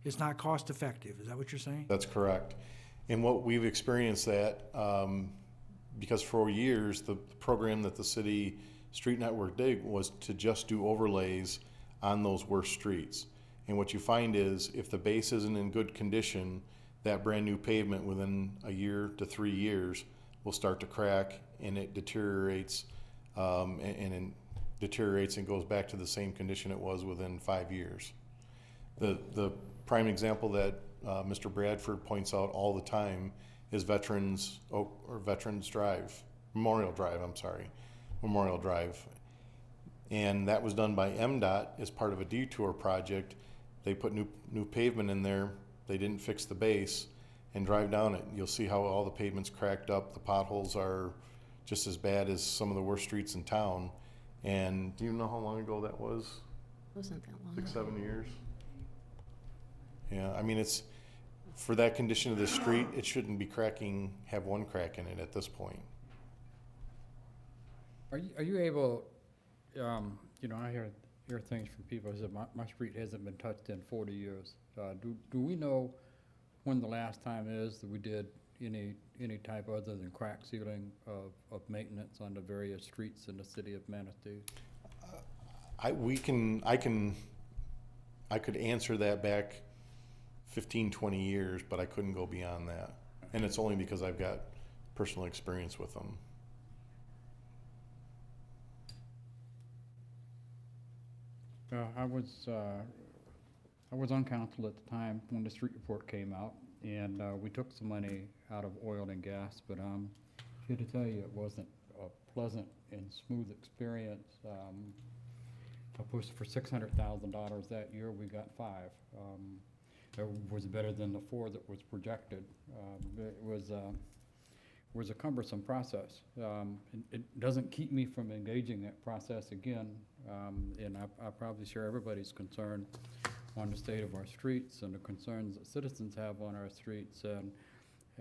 It's not cost effective, is that what you're saying? That's correct. And what we've experienced that, because for years, the program that the city street network did was to just do overlays on those worst streets. And what you find is if the base isn't in good condition, that brand new pavement within a year to 3 years will start to crack and it deteriorates, and goes back to the same condition it was within 5 years. The prime example that Mr. Bradford points out all the time is Memorial Drive. And that was done by MDOT as part of a detour project. They put new pavement in there. They didn't fix the base, and drive down it. You'll see how all the pavement's cracked up. The potholes are just as bad as some of the worst streets in town. And do you know how long ago that was? Wasn't that long 6, ago. 7 years? Yeah, I mean, it's, for that condition of the street, it shouldn't be have one crack in it at this point. Are you able, I hear things from people, that my street hasn't been touched in 40 years. Do we know when the last time is that we did any type other than crack sealing of maintenance on the various streets in the city of Manistee? I could answer that back 15, 20 years, but I couldn't go beyond that. And it's only because I've got personal experience with them. I was on council at the time when the street report came out, and we took some money out of oil and gas, but I'm here to tell you it wasn't a pleasant and smooth experience. I pushed for $600,000 that year. We got 5. It was better than the 4 that was projected. It was a cumbersome process. It doesn't keep me from engaging that process again, and I probably share everybody's concern on the state of our streets and the concerns that citizens have on our streets.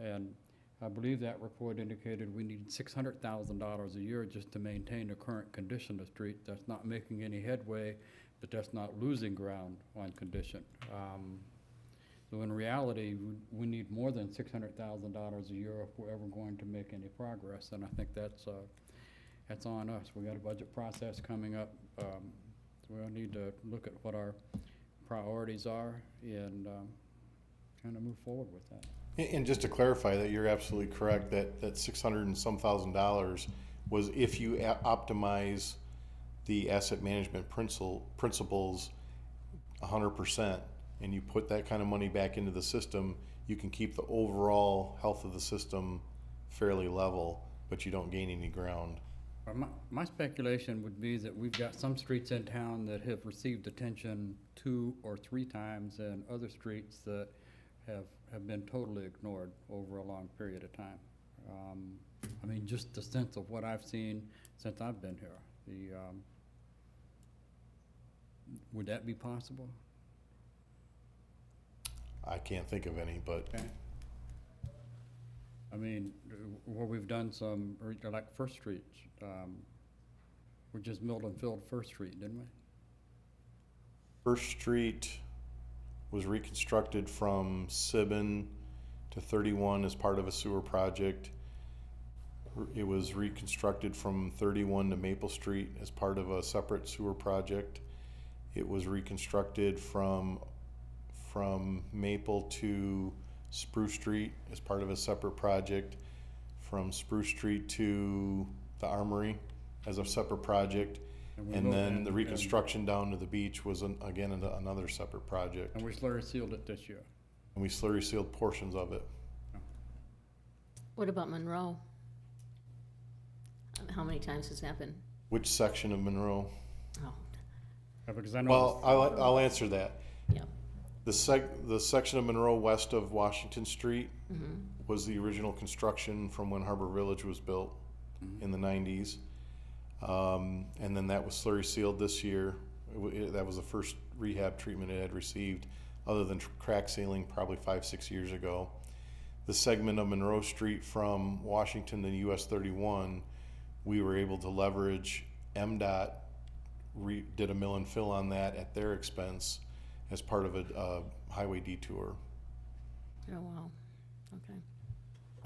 And I believe that report indicated we need $600,000 a year just to maintain the current condition of the street. That's not making any headway, but that's not losing ground on condition. So in reality, we need more than $600,000 a year if we're ever going to make any progress, and I think that's on us. We got a budget process coming up, so we'll need to look at what our priorities are and kind of move forward with that. And just to clarify that, you're absolutely correct that 600 and some $1,000 was if you optimize the asset management principles 100%. And you put that kind of money back into the system, you can keep the overall health of the system fairly level, but you don't gain any ground. My speculation would be that we've got some streets in town that have received attention 2 or 3 times, and other streets that have been totally ignored over a long period of time. I mean, just the sense of what I've seen since I've been here. Would that be possible? I can't think of any, but Okay. I mean, where we've done some, like First Street, We just milled and filled First Street, didn't we? First Street was reconstructed from Sibin to 31 as part of a sewer project. It was reconstructed from 31 to Maple Street as part of a separate sewer project. It was reconstructed from Maple to Spruce Street as part of a separate project. From Spruce Street to the Armory as a separate project. And then the reconstruction down to the beach was again another separate project. And we slurry sealed it this year. And we slurry sealed portions of it. What about Monroe? How many times has that been? Which section of Monroe? Oh, Yeah, because I know. Well, I'll answer that. yeah. The section of Monroe west of Washington Street was the original construction from when Harbor Village was built in the 90s. And then that was slurry sealed this year. That was the first rehab treatment it had received, other than crack sealing probably 5-6 years ago. The segment of Monroe Street from Washington to US 31, we were able to leverage MDOT, did a mill and fill on that at their expense as part of a highway detour. Oh, wow. Okay.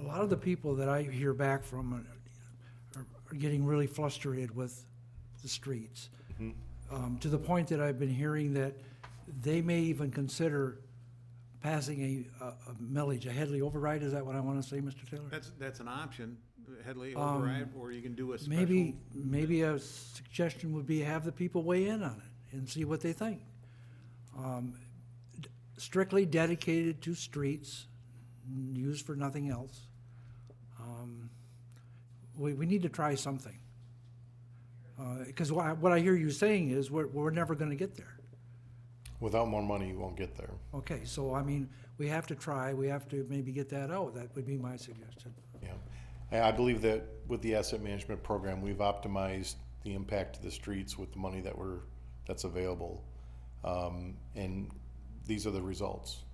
A lot of the people that I hear back from are getting really frustrated with the streets. To the point that I've been hearing that they may even consider passing a millage, a Headley override. Is that what I want to say, Mr. Taylor? That's an option, Headley override, or you can do a special. Maybe a suggestion would be have the people weigh in on it and see what they think. Strictly dedicated to streets, used for nothing else. We need to try something. Because what I hear you saying is we're never going to get there. Without more money, you won't get there. Okay, so I mean, we have to try, we have to maybe get that out. That would be my suggestion. Yeah. I believe that with the asset management program, we've optimized the impact to the streets with the money that's available. And these are the results.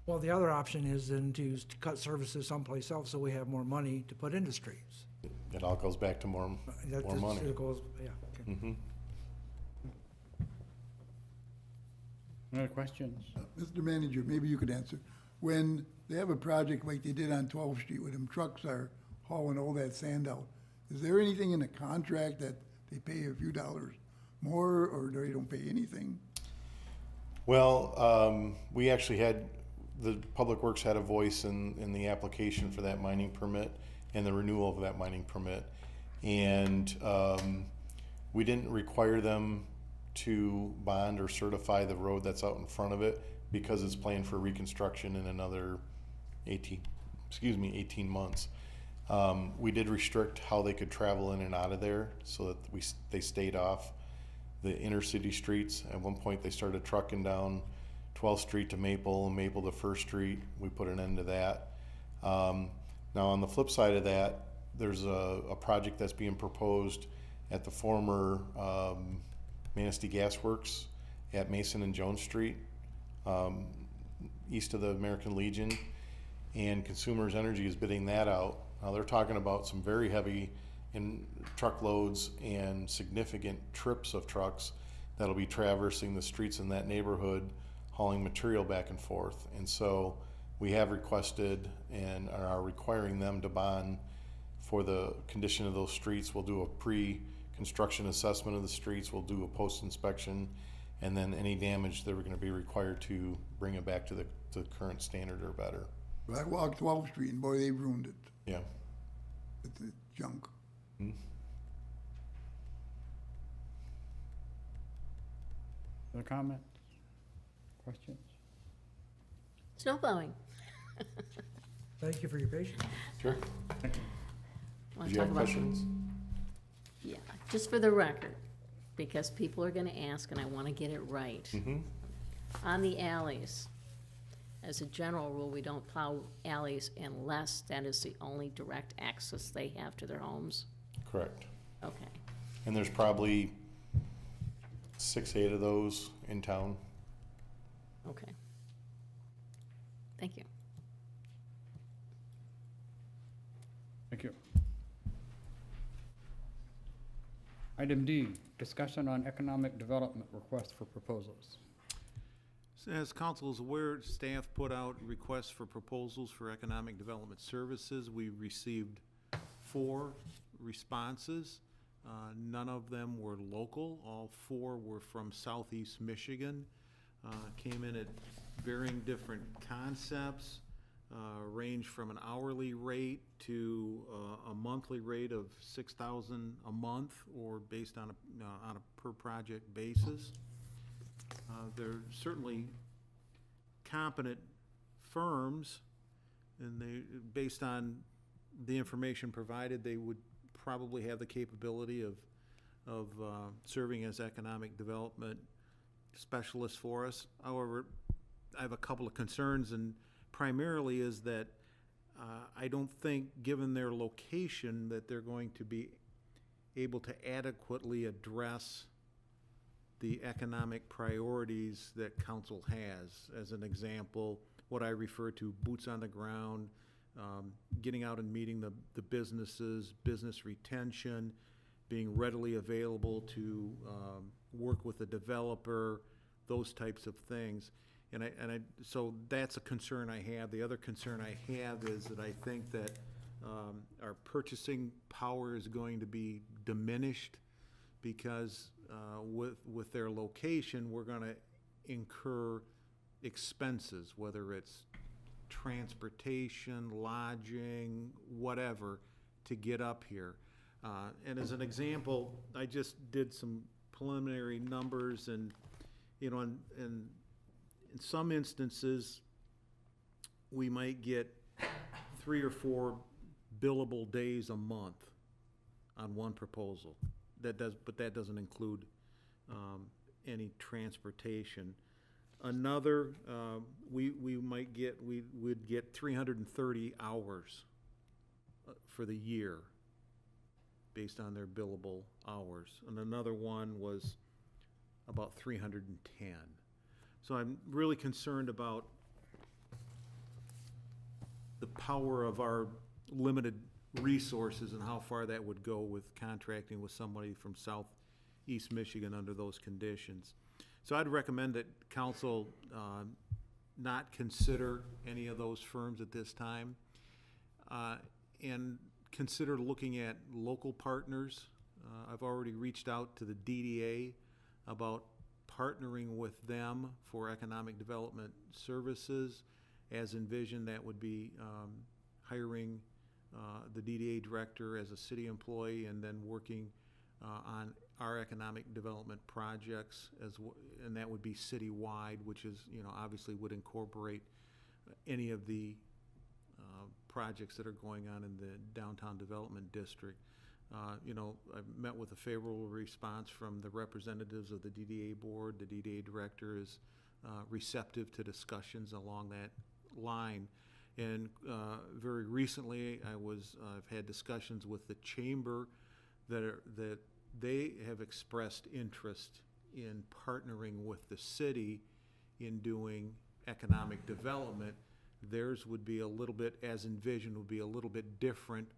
Well, the other option is then to cut services someplace else so we have more money to put into streets. It all goes back to more money. It goes, yeah, okay. Any other questions? Mr. Manager, maybe you could answer. When they have a project like they did on 12th Street where them trucks are hauling all that sand out, is there anything in the contract that they pay a few dollars more or they don't pay anything? Well, we actually had, the Public Works had a voice in the application for that mining permit and the renewal of that mining permit. And we didn't require them to bond or certify the road that's out in front of it because it's planned for reconstruction in another 18 months. We did restrict how they could travel in and out of there so that they stayed off the inner city streets. At one point they started trucking down 12th Street to Maple and Maple to First Street. We put an end to that. Now on the flip side of that, there's a project that's being proposed at the former Manistee Gas Works at Mason and Jones Street, east of the American Legion, and Consumers Energy is bidding that out. Now they're talking about some very heavy truckloads and significant trips of trucks that'll be traversing the streets in that neighborhood, hauling material back and forth. And so we have requested and are requiring them to bond for the condition of those streets. We'll do a pre-construction assessment of the streets, we'll do a post-inspection, and then any damage they're going to be required to bring it back to the current standard or better. I walked 12th Street and boy, they ruined it. Yeah. It's junk. Other comments? Questions? Snow plowing. Thank you for your patience. Sure. Want Do to you talk have about? questions? Yeah, just for the record, because people are gonna ask and I wanna get it right. On the alleys, as a general rule, we don't plow alleys unless that is the only direct access they have to their homes. Correct. Okay, And there's probably 6-8 of those in town. okay. Thank you. Thank you. Item D, discussion on economic development request for proposals. As council is aware, staff put out requests for proposals for economic development services. We received 4 responses. None of them were local. All 4 were from Southeast Michigan. Came in at varying different concepts, range from an hourly rate to a monthly rate of $6,000 a month, or based on a per project basis. They're certainly competent firms, and they, based on the information provided, they would probably have the capability of serving as economic development specialists for us. However, I have a couple of concerns, and primarily is that I don't think, given their location, that they're going to be able to adequately address the economic priorities that council has. As an example, what I refer to, boots on the ground, getting out and meeting the businesses, business retention, being readily available to work with the developer, those types of things. So that's a concern I have. The other concern I have is that I think that our purchasing power is going to be diminished, because with their location, we're going to incur expenses, whether it's transportation, lodging, whatever, to get up here. And as an example, I just did some preliminary numbers, and in some instances, we might get 3 or 4 billable days a month on one proposal. But that doesn't include any transportation. Another, we would get 330 hours for the year based on their billable hours. And another one was about 310. So I'm really concerned about the power of our limited resources and how far that would go with contracting with somebody from Southeast Michigan under those conditions. So I'd recommend that council not consider any of those firms at this time, and consider looking at local partners. I've already reached out to the DDA about partnering with them for economic development services. As envisioned, that would be hiring the DDA director as a city employee, and then working on our economic development projects, and that would be citywide, which is, obviously would incorporate any of the projects that are going on in the downtown development district. I've met with a favorable response from the representatives of the DDA board. The DDA director is receptive to discussions along that line. And very recently, I've had discussions with the chamber that they have expressed interest in partnering with the city in doing economic development. Theirs would be a little bit, as envisioned, would be a little bit different,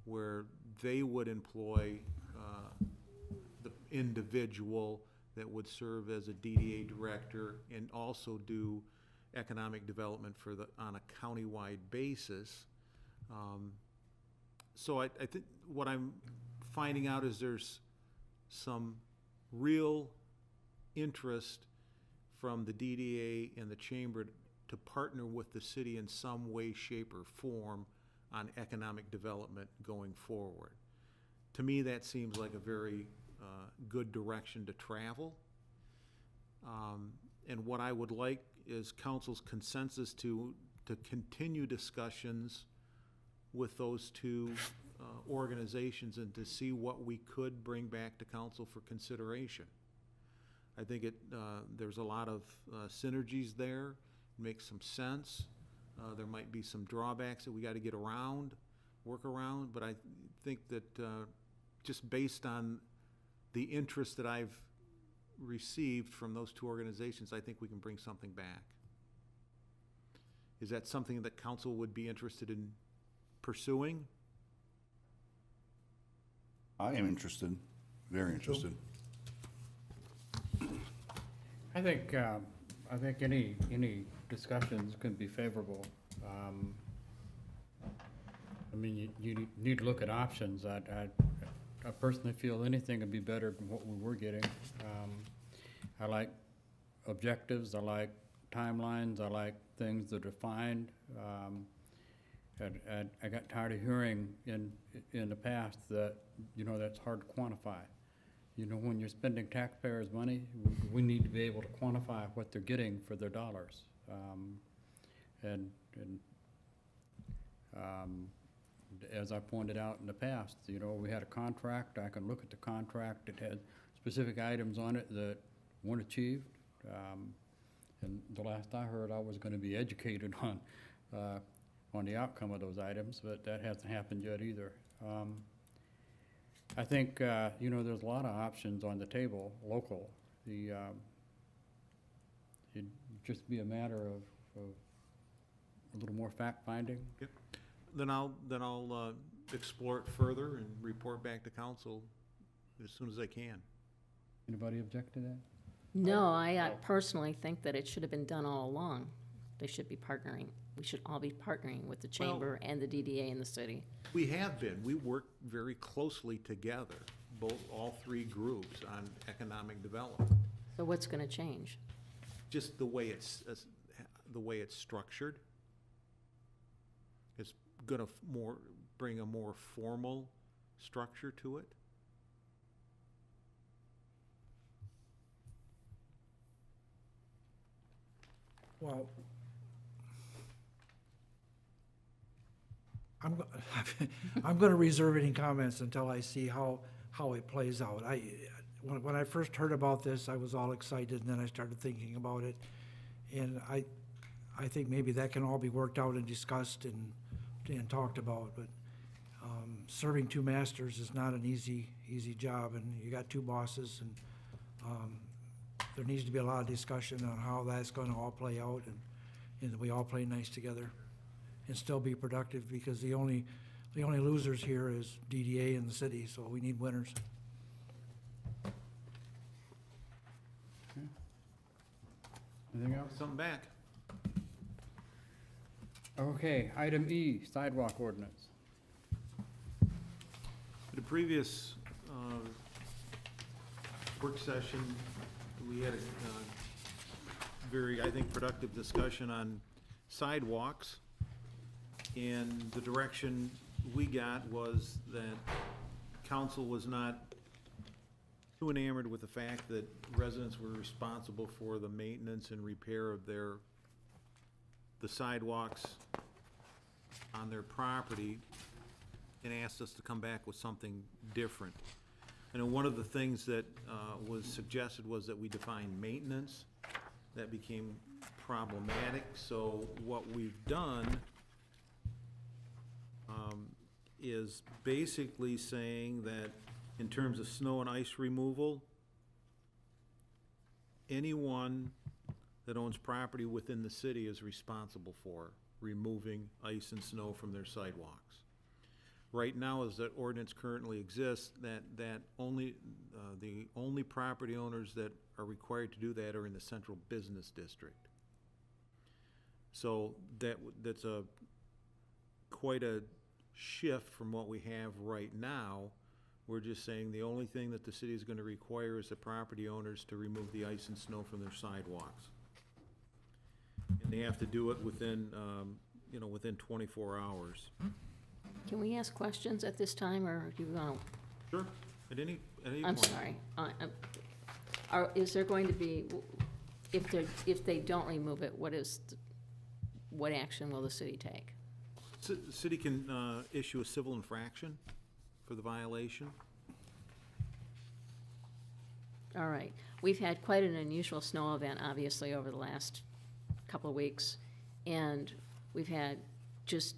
where they would employ the individual that would serve as a DDA director and also do economic development on a countywide basis. So I think what I'm finding out is there's some real interest from the DDA and the chamber to partner with the city in some way, shape, or form on economic development going forward. To me, that seems like a very good direction to travel. And what I would like is council's consensus to continue discussions with those 2 organizations, and to see what we could bring back to council for consideration. I think there's a lot of synergies there. It makes some sense. There might be some drawbacks that we got to work around, but I think that just based on the interest that I've received from those 2 organizations, I think we can bring something back. Is that something that council would be interested in pursuing? I am interested. Very interested. I think any discussions can be favorable. I mean, you need to look at options. I personally feel anything would be better than what we were getting. I like objectives, I like timelines, I like things that are defined. And I got tired of hearing in the past that, that's hard to quantify. When you're spending taxpayers' money, we need to be able to quantify what they're getting for their dollars. As I pointed out in the past, we had a contract. I can look at the contract. It had specific items on it that weren't achieved. And the last I heard, I was going to be educated on the outcome of those items, but that hasn't happened yet either. I think, there's a lot of options on the table, local. It'd just be a matter of a little more fact-finding. Yep. Then I'll explore it further and report back to council as soon as I can. Anybody object to that? No, I personally think that it should have been done all along. They should be partnering. We should all be partnering with the chamber and the DDA in the city. We have been. We work very closely together, all three groups, on economic development. So what's going to change? Just the way it's structured. It's going to bring a more formal structure to it. Well, I'm going to reserve any comments until I see how it plays out. When I first heard about this, I was all excited, and then I started thinking about it, and I think maybe that can all be worked out and discussed and talked about. But serving two masters is not an easy job, and you got two bosses, and there needs to be a lot of discussion on how that's going to all play out, and that we all play nice together and still be productive, because the only losers here is DDA and the city, so we need winners. Anything else? Something back. Okay, item E, sidewalk ordinance. The previous work session, we had a very, I think, productive discussion on sidewalks. And the direction we got was that council was not too enamored with the fact that residents were responsible for the maintenance and repair of the sidewalks on their property, and asked us to come back with something different. And one of the things that was suggested was that we define maintenance. That became problematic, so what we've done is basically saying that in terms of snow and ice removal, anyone that owns property within the city is responsible for removing ice and snow from their sidewalks. Right now, as that ordinance currently exists, that only the only property owners that are required to do that are in the central business district. So that's quite a shift from what we have right now. We're just saying the only thing that the city is going to require is the property owners to remove the ice and snow from their sidewalks. And they have to do it within 24 hours. Can we ask questions at this time, or do you want to? Sure, at any I'm point. sorry. Is there going to be, if they don't remove it, what action will the city take? The city can issue a civil infraction for the violation. All right. We've had quite an unusual snow event, obviously, over the last couple of weeks. And we've had just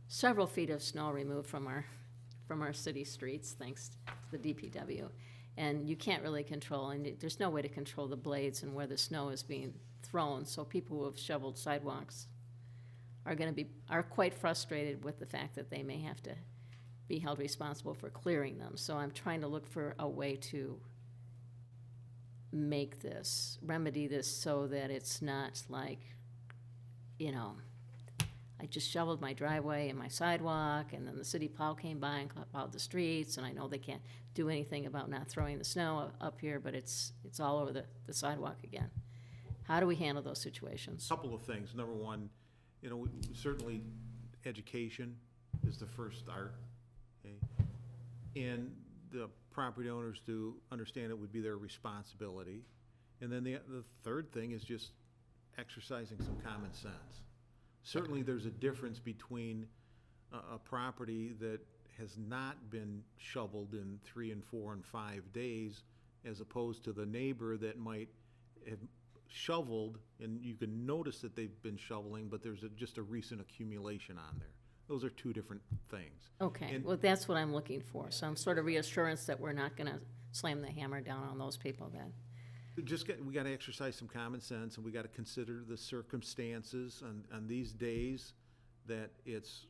several feet of snow removed from our city streets, thanks to the DPW. And you can't really control, and there's no way to control the blades and where the snow is being thrown. So people who have shoveled sidewalks are quite frustrated with the fact that they may have to be held responsible for clearing them. So I'm trying to look for a way to remedy this so that it's not like, you know, I just shoveled my driveway and my sidewalk, and then the city plow came by and plowed the streets, and I know they can't do anything about not throwing the snow up here, but it's all over the sidewalk again. How do we handle those situations? Couple of things. Number one, you know, certainly education is the first start, okay? And the property owners to understand it would be their responsibility. And then the third thing is just exercising some common sense. Certainly, there's a difference between a property that has not been shoveled in 3 and 4 and 5 days, as opposed to the neighbor that might have shoveled, and you can notice that they've been shoveling, but there's just a recent accumulation on there. Those are two different things. Okay, And- well, that's what I'm looking for, some sort of reassurance that we're not gonna slam the hammer down on those people then. We gotta exercise some common sense, and we gotta consider the circumstances on these days that it's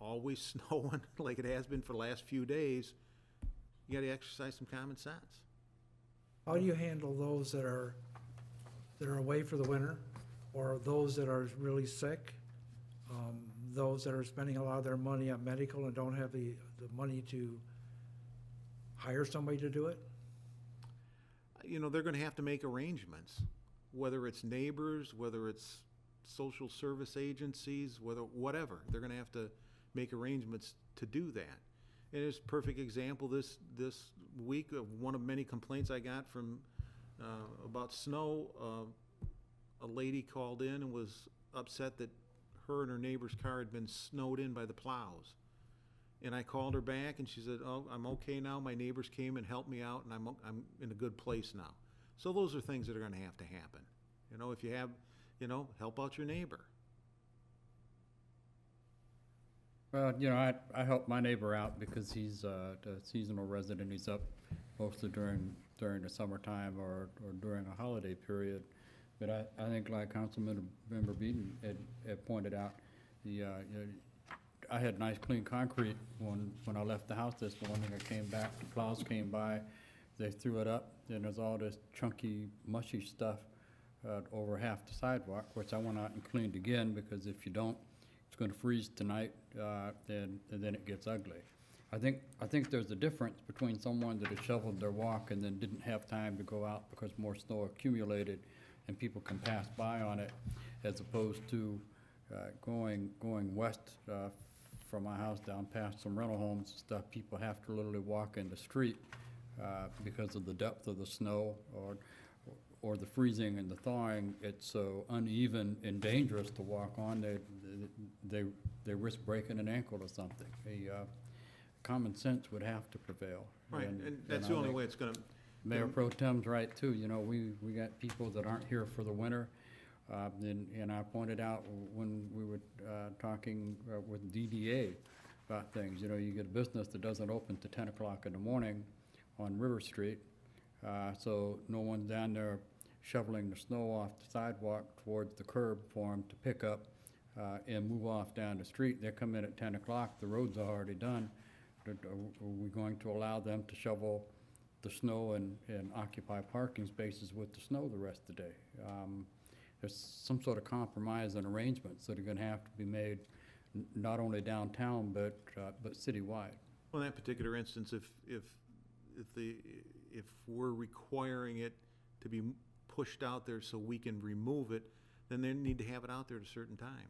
always snowing like it has been for the last few days. You gotta exercise some common sense. How do you handle those that are away for the winter, or those that are really sick? Those that are spending a lot of their money on medical and don't have the money to hire somebody to do it? You know, they're gonna have to make arrangements, whether it's neighbors, whether it's social service agencies, whatever. They're gonna have to make arrangements to do that. And it's a perfect example this week of one of many complaints I got from, about snow. A lady called in and was upset that her and her neighbor's car had been snowed in by the plows. And I called her back, and she said, "Oh, I'm okay now. My neighbors came and helped me out, and I'm in a good place now." So those are things that are gonna have to happen. You know, if you have, help out your neighbor. Well, you know, I help my neighbor out because he's a seasonal resident. He's up mostly during the summertime or during a holiday period. But I think like Councilmember Beaton had pointed out, I had nice clean concrete when I left the house this morning. I came back, the plows came by, they threw it up, and there's all this chunky, mushy stuff over half the sidewalk, which I went out and cleaned again, because if you don't, it's gonna freeze tonight, and then it gets ugly. I think there's a difference between someone that has shoveled their walk and then didn't have time to go out because more snow accumulated and people can pass by on it, as opposed to going west from my house down past some rental homes and stuff. People have to literally walk in the street because of the depth of the snow or the freezing and the thawing. It's so uneven and dangerous to walk on. They risk breaking an ankle or something. Common sense would have to prevail. Right, and that's I the only think way it's gonna. Mayor Pro Tem's right too. You know, we got people that aren't here for the winter. And I pointed out when we were talking with DDA about things, you know, you get a business that doesn't open till 10 o'clock in the morning on River Street. So no one's down there shoveling the snow off the sidewalk towards the curb for them to pick up and move off down the street. They come in at 10 o'clock, the roads are already done. Are we going to allow them to shovel the snow and occupy parking spaces with the snow the rest of the day? There's some sort of compromise and arrangements that are gonna have to be made, not only downtown, but citywide. Well, in that particular instance, if we're requiring it to be pushed out there so we can remove it, then they need to have it out there at a certain time.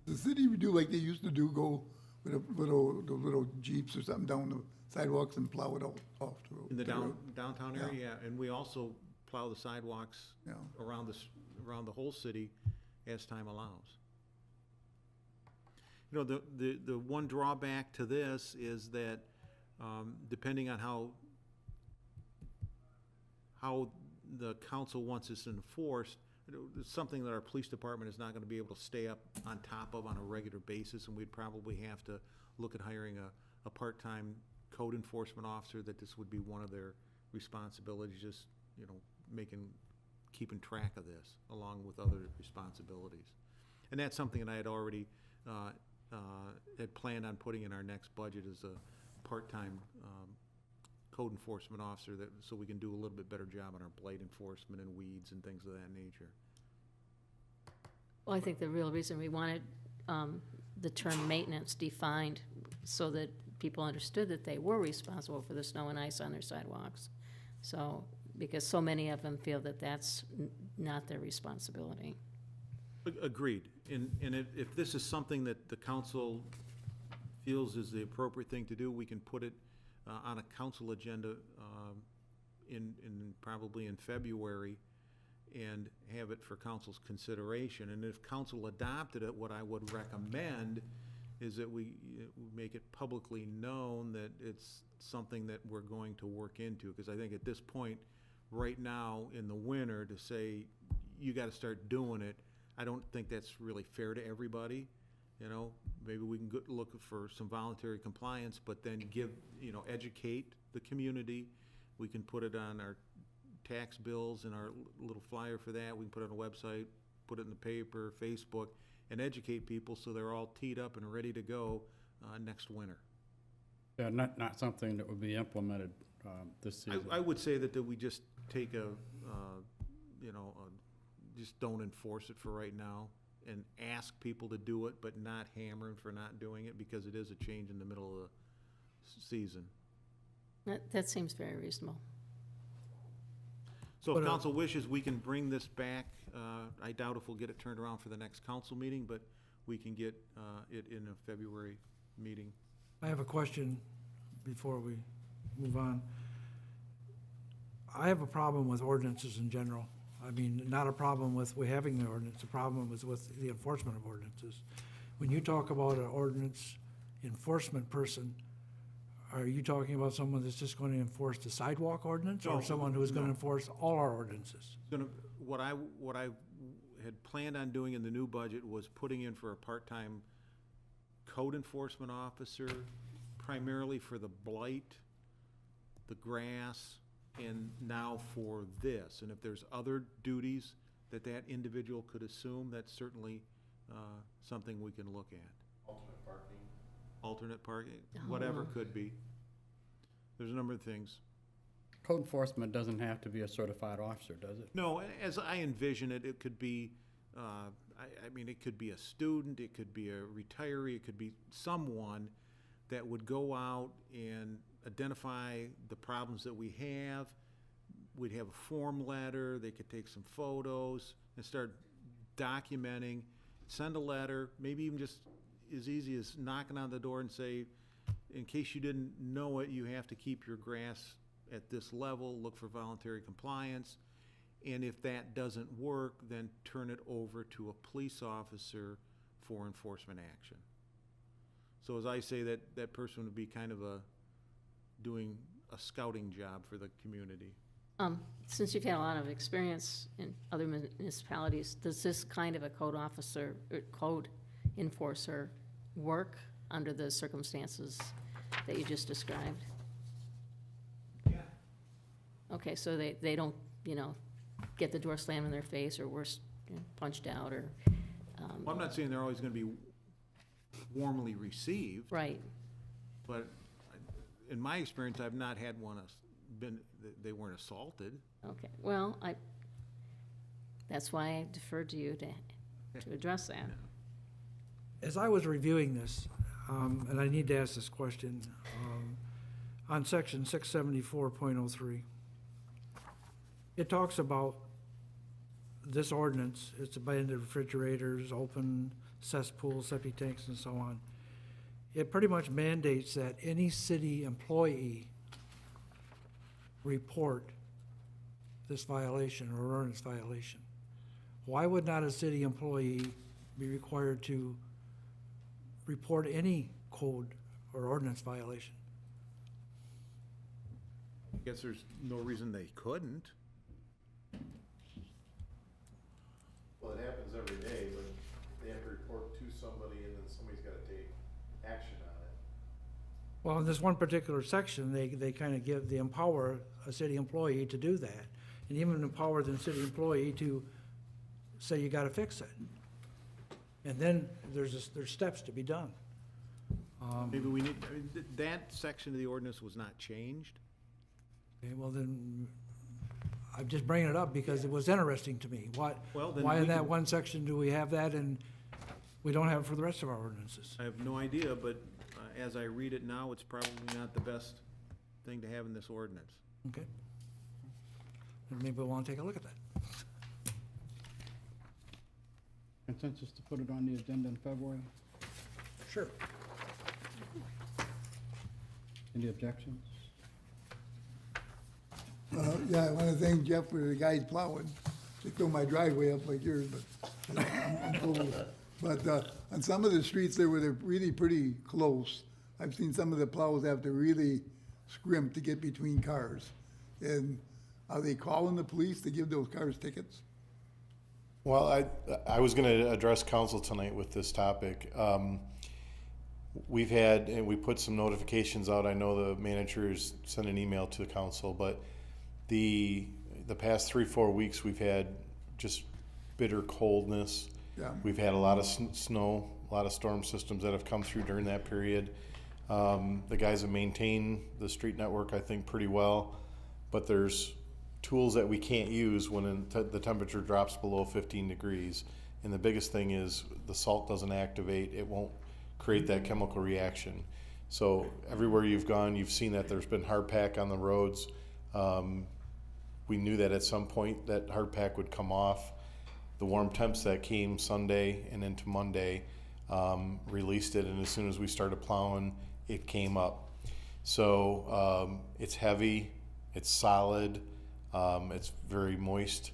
The city would do like they used to do, go with the little Jeeps or something down the sidewalks and plow it off the road. In the to road. downtown area, yeah, and we also plow the sidewalks Yeah. around the whole city as time allows. You know, the one drawback to this is that, depending on how the council wants this enforced, it's something that our police department is not gonna be able to stay up on top of on a regular basis, and we'd probably have to look at hiring a part-time code enforcement officer, that this would be one of their responsibilities, just, you know, keeping track of this, along with other responsibilities. And that's something that I had already had planned on putting in our next budget as a part-time code enforcement officer, that, so we can do a little bit better job on our blight enforcement and weeds and things of that nature. Well, I think the real reason we wanted the term maintenance defined so that people understood that they were responsible for the snow and ice on their sidewalks. So, because so many of them feel that that's not their responsibility. Agreed. And if this is something that the council feels is the appropriate thing to do, we can put it on a council agenda in probably in February, and have it for council's consideration. And if council adopted it, what I would recommend is that we make it publicly known that it's something that we're going to work into. Because I think at this point, right now, in the winter, to say, you gotta start doing it, I don't think that's really fair to everybody. You know, maybe we can look for some voluntary compliance, but then educate the community. We can put it on our tax bills and our little flyer for that. We can put it on a website, put it in the paper, Facebook, and educate people so they're all teed up and ready to go next winter. Yeah, not something that would be implemented this season. I would say that we just take just don't enforce it for right now, and ask people to do it, but not hammer them for not doing it, because it is a change in the middle of the season. That seems very reasonable. So if But, council wishes, we can bring this back. I doubt if we'll get it turned around for the next council meeting, but we can get it in a February meeting. I have a question before we move on. I have a problem with ordinances in general. I mean, not a problem with we having the ordinance, a problem is with the enforcement of ordinances. When you talk about an ordinance enforcement person, are you talking about someone that's just going to enforce the sidewalk ordinance, or No, someone who's going to no. enforce all our ordinances? What I had planned on doing in the new budget was putting in for a part-time code enforcement officer, primarily for the blight, the grass, and now for this. And if there's other duties that individual could assume, that's certainly something we can look at. Alternate parking, whatever could be. There's a number of things. Code enforcement doesn't have to be a certified officer, does it? No, as I envision it, it could be, it could be a student, it could be a retiree, it could be someone that would go out and identify the problems that we have. We'd have a form letter, they could take some photos and start documenting, send a letter, maybe even just as easy as knocking on the door and say, in case you didn't know it, you have to keep your grass at this level, look for voluntary compliance. And if that doesn't work, then turn it over to a police officer for enforcement action. So as I say, that person would be kind of doing a scouting job for the community. Since you've had a lot of experience in other municipalities, does this kind of a code officer, or code enforcer work under the circumstances that you just described? Yeah. Okay, so they don't, get the door slammed in their face, or worse, punched out, or... Well, I'm not saying they're always gonna be warmly received. Right. But in my experience, I've not had one they weren't assaulted. Okay, well, that's why I deferred to you to address that. As I was reviewing this, and I need to ask this question, on section 674.03, it talks about this ordinance, it's abandoned refrigerators, open cesspools, septic tanks, and so on. It pretty much mandates that any city employee report this violation or ordinance violation. Why would not a city employee be required to report any code or ordinance violation? I guess there's no reason they couldn't. Well, it happens every day, but they have to report to somebody, and then somebody's gotta take action on it. Well, in this one particular section, they kind of empower a city employee to do that, and even empower the city employee to say you gotta fix it. And then there's steps to be done. Maybe we need, I mean, that section of the ordinance was not changed. Okay, well then, I'm just bringing it up because it was interesting to me. Well, then Why we in that can- one section do we have that and we don't have it for the rest of our ordinances? I have no idea, but as I read it now, it's probably not the best thing to have in this ordinance. Okay. Then maybe we'll want to take a look at that. Consensus to put it on the agenda in February? Sure. Any objections? Yeah, I want to thank Jeff for the guys plowing. They fill my driveway up like yours, but I'm full. But on some of the streets there where they're really pretty close, I've seen some of the plows have to really scrimp to get between cars. And are they calling the police to give those cars tickets? Well, I was going to address council tonight with this topic. We've had, and we put some notifications out. I know the managers sent an email to the council, but the past 3-4 weeks we've had just bitter coldness. Yeah. We've had a lot of snow, a lot of storm systems that have come through during that period. The guys have maintained the street network, I think, pretty well, but there's tools that we can't use when the temperature drops below 15 degrees. And the biggest thing is the salt doesn't activate. It won't create that chemical reaction. So everywhere you've gone, you've seen that there's been hard pack on the roads. We knew that at some point that hard pack would come off. The warm temps that came Sunday and into Monday released it, and as soon as we started plowing, it came up. So it's heavy, it's solid, it's very moist,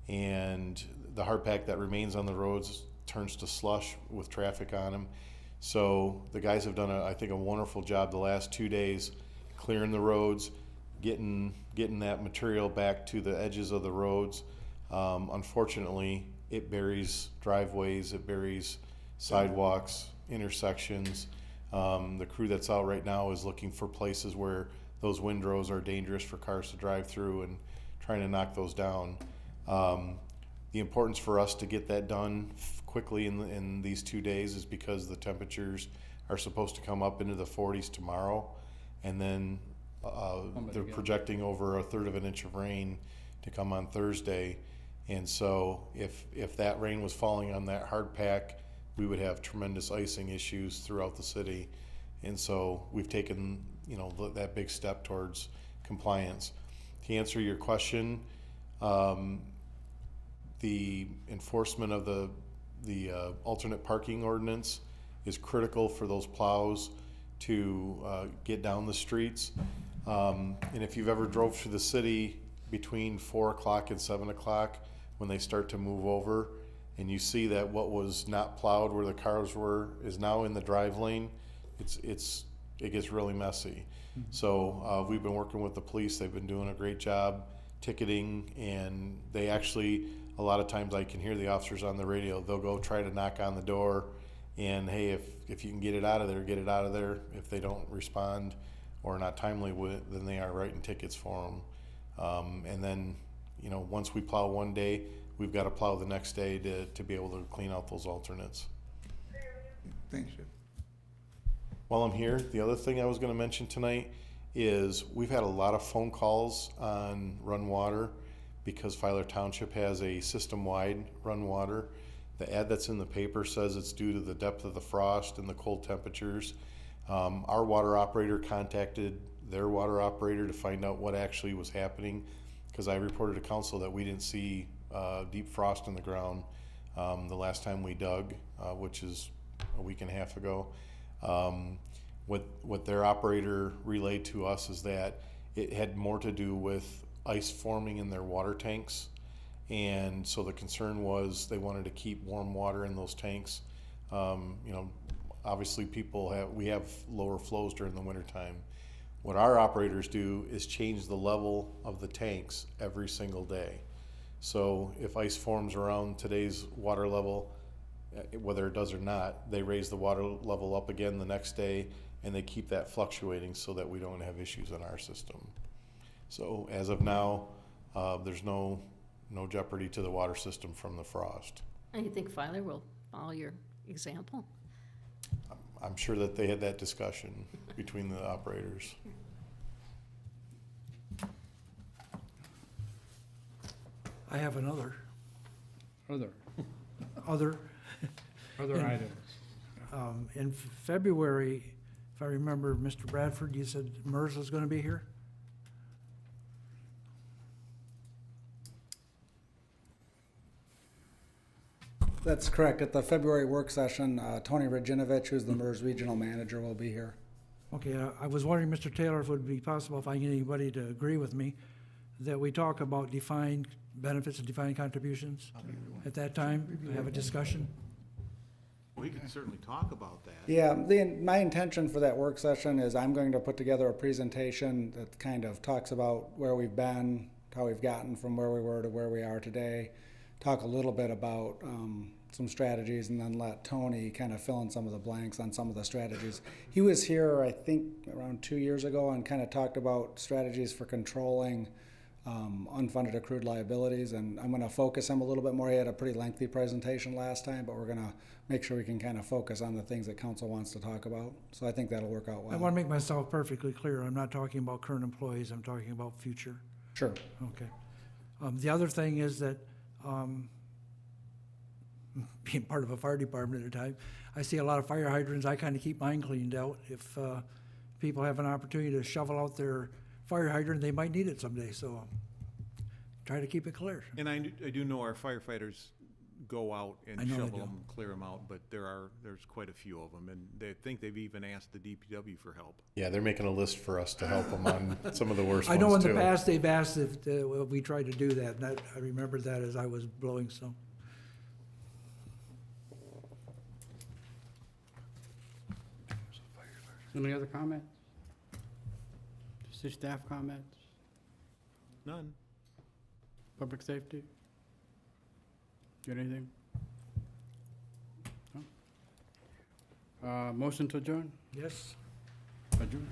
and the hard pack that remains on the roads turns to slush with traffic on them. So the guys have done, I think, a wonderful job the last 2 days clearing the roads, getting that material back to the edges of the roads. Unfortunately, it buries driveways, it buries sidewalks, intersections. The crew that's out right now is looking for places where those windrows are dangerous for cars to drive through and trying to knock those down. The importance for us to get that done quickly in these 2 days is because the temperatures are supposed to come up into the 40s tomorrow, and then they're projecting over 1/3 of an inch of rain to come on Thursday. And so if that rain was falling on that hard pack, we would have tremendous icing issues throughout the city. And so we've taken, that big step towards compliance. To answer your question, the enforcement of the alternate parking ordinance is critical for those plows to get down the streets. And if you've ever drove through the city between 4 o'clock and 7 o'clock, when they start to move over, and you see that what was not plowed where the cars were is now in the drive lane, it gets really messy. So we've been working with the police. They've been doing a great job ticketing, and they actually, a lot of times I can hear the officers on the radio, they'll go try to knock on the door, and hey, if you can get it out of there, get it out of there. If they don't respond or not timely with it, then they are writing tickets for them. And then, once we plow one day, we've got to plow the next day to be able to clean out those alternates. Thanks, Jeff. While I'm here, the other thing I was going to mention tonight is we've had a lot of phone calls on run water because Filer Township has a system-wide run water. The ad that's in the paper says it's due to the depth of the frost and the cold temperatures. Our water operator contacted their water operator to find out what actually was happening, because I reported to council that we didn't see deep frost in the ground the last time we dug, which is a week and a half ago. What their operator relayed to us is that it had more to do with ice forming in their water tanks, and so the concern was they wanted to keep warm water in those tanks. Obviously we have lower flows during the wintertime. What our operators do is change the level of the tanks every single day. So if ice forms around today's water level, whether it does or not, they raise the water level up again the next day, and they keep that fluctuating so that we don't have issues in our system. So as of now, there's no jeopardy to the water system from the frost. And you think Filer will follow your example? I'm sure that they had that discussion between the operators. I have another, Other other, items. in February, if I remember, Mr. Bradford, you said MERS was gonna be here? That's correct. At the February work session, Tony Rajinovich, who's the MERS regional manager, will be here. Okay, I was wondering, Mr. Taylor, if it would be possible, if I can get anybody to agree with me, that we talk about defined benefits and defined contributions at that time, have a discussion? We can certainly talk about that. Yeah, my intention for that work session is I'm going to put together a presentation that kind of talks about where we've been, how we've gotten from where we were to where we are today, talk a little bit about some strategies, and then let Tony kind of fill in some of the blanks on some of the strategies. He was here, I think, around 2 years ago and kind of talked about strategies for controlling unfunded accrued liabilities, and I'm going to focus him a little bit more. He had a pretty lengthy presentation last time, but we're going to make sure we can kind of focus on the things that council wants to talk about. So I think that'll work out well. I want to make myself perfectly clear, I'm not talking about current employees, I'm talking about future. Sure. Okay. The other thing is that, being part of a fire department at a time, I see a lot of fire hydrants. I kind of keep mine cleaned out. If people have an opportunity to shovel out their fire hydrant, they might need it someday, so try to keep it clear. And I do know our firefighters go out and I know they shovel do. them, clear them out, but there's quite a few of them, and they think they've even asked the DPW for help. Yeah, they're making a list for us to help them on some of the worst I ones know in too. the past they've asked if we tried to do that, and I remember that as I was blowing some. Any other comments? City staff comments? None. Public safety? Got anything? No? Motion to adjourn? Yes? Adjourn.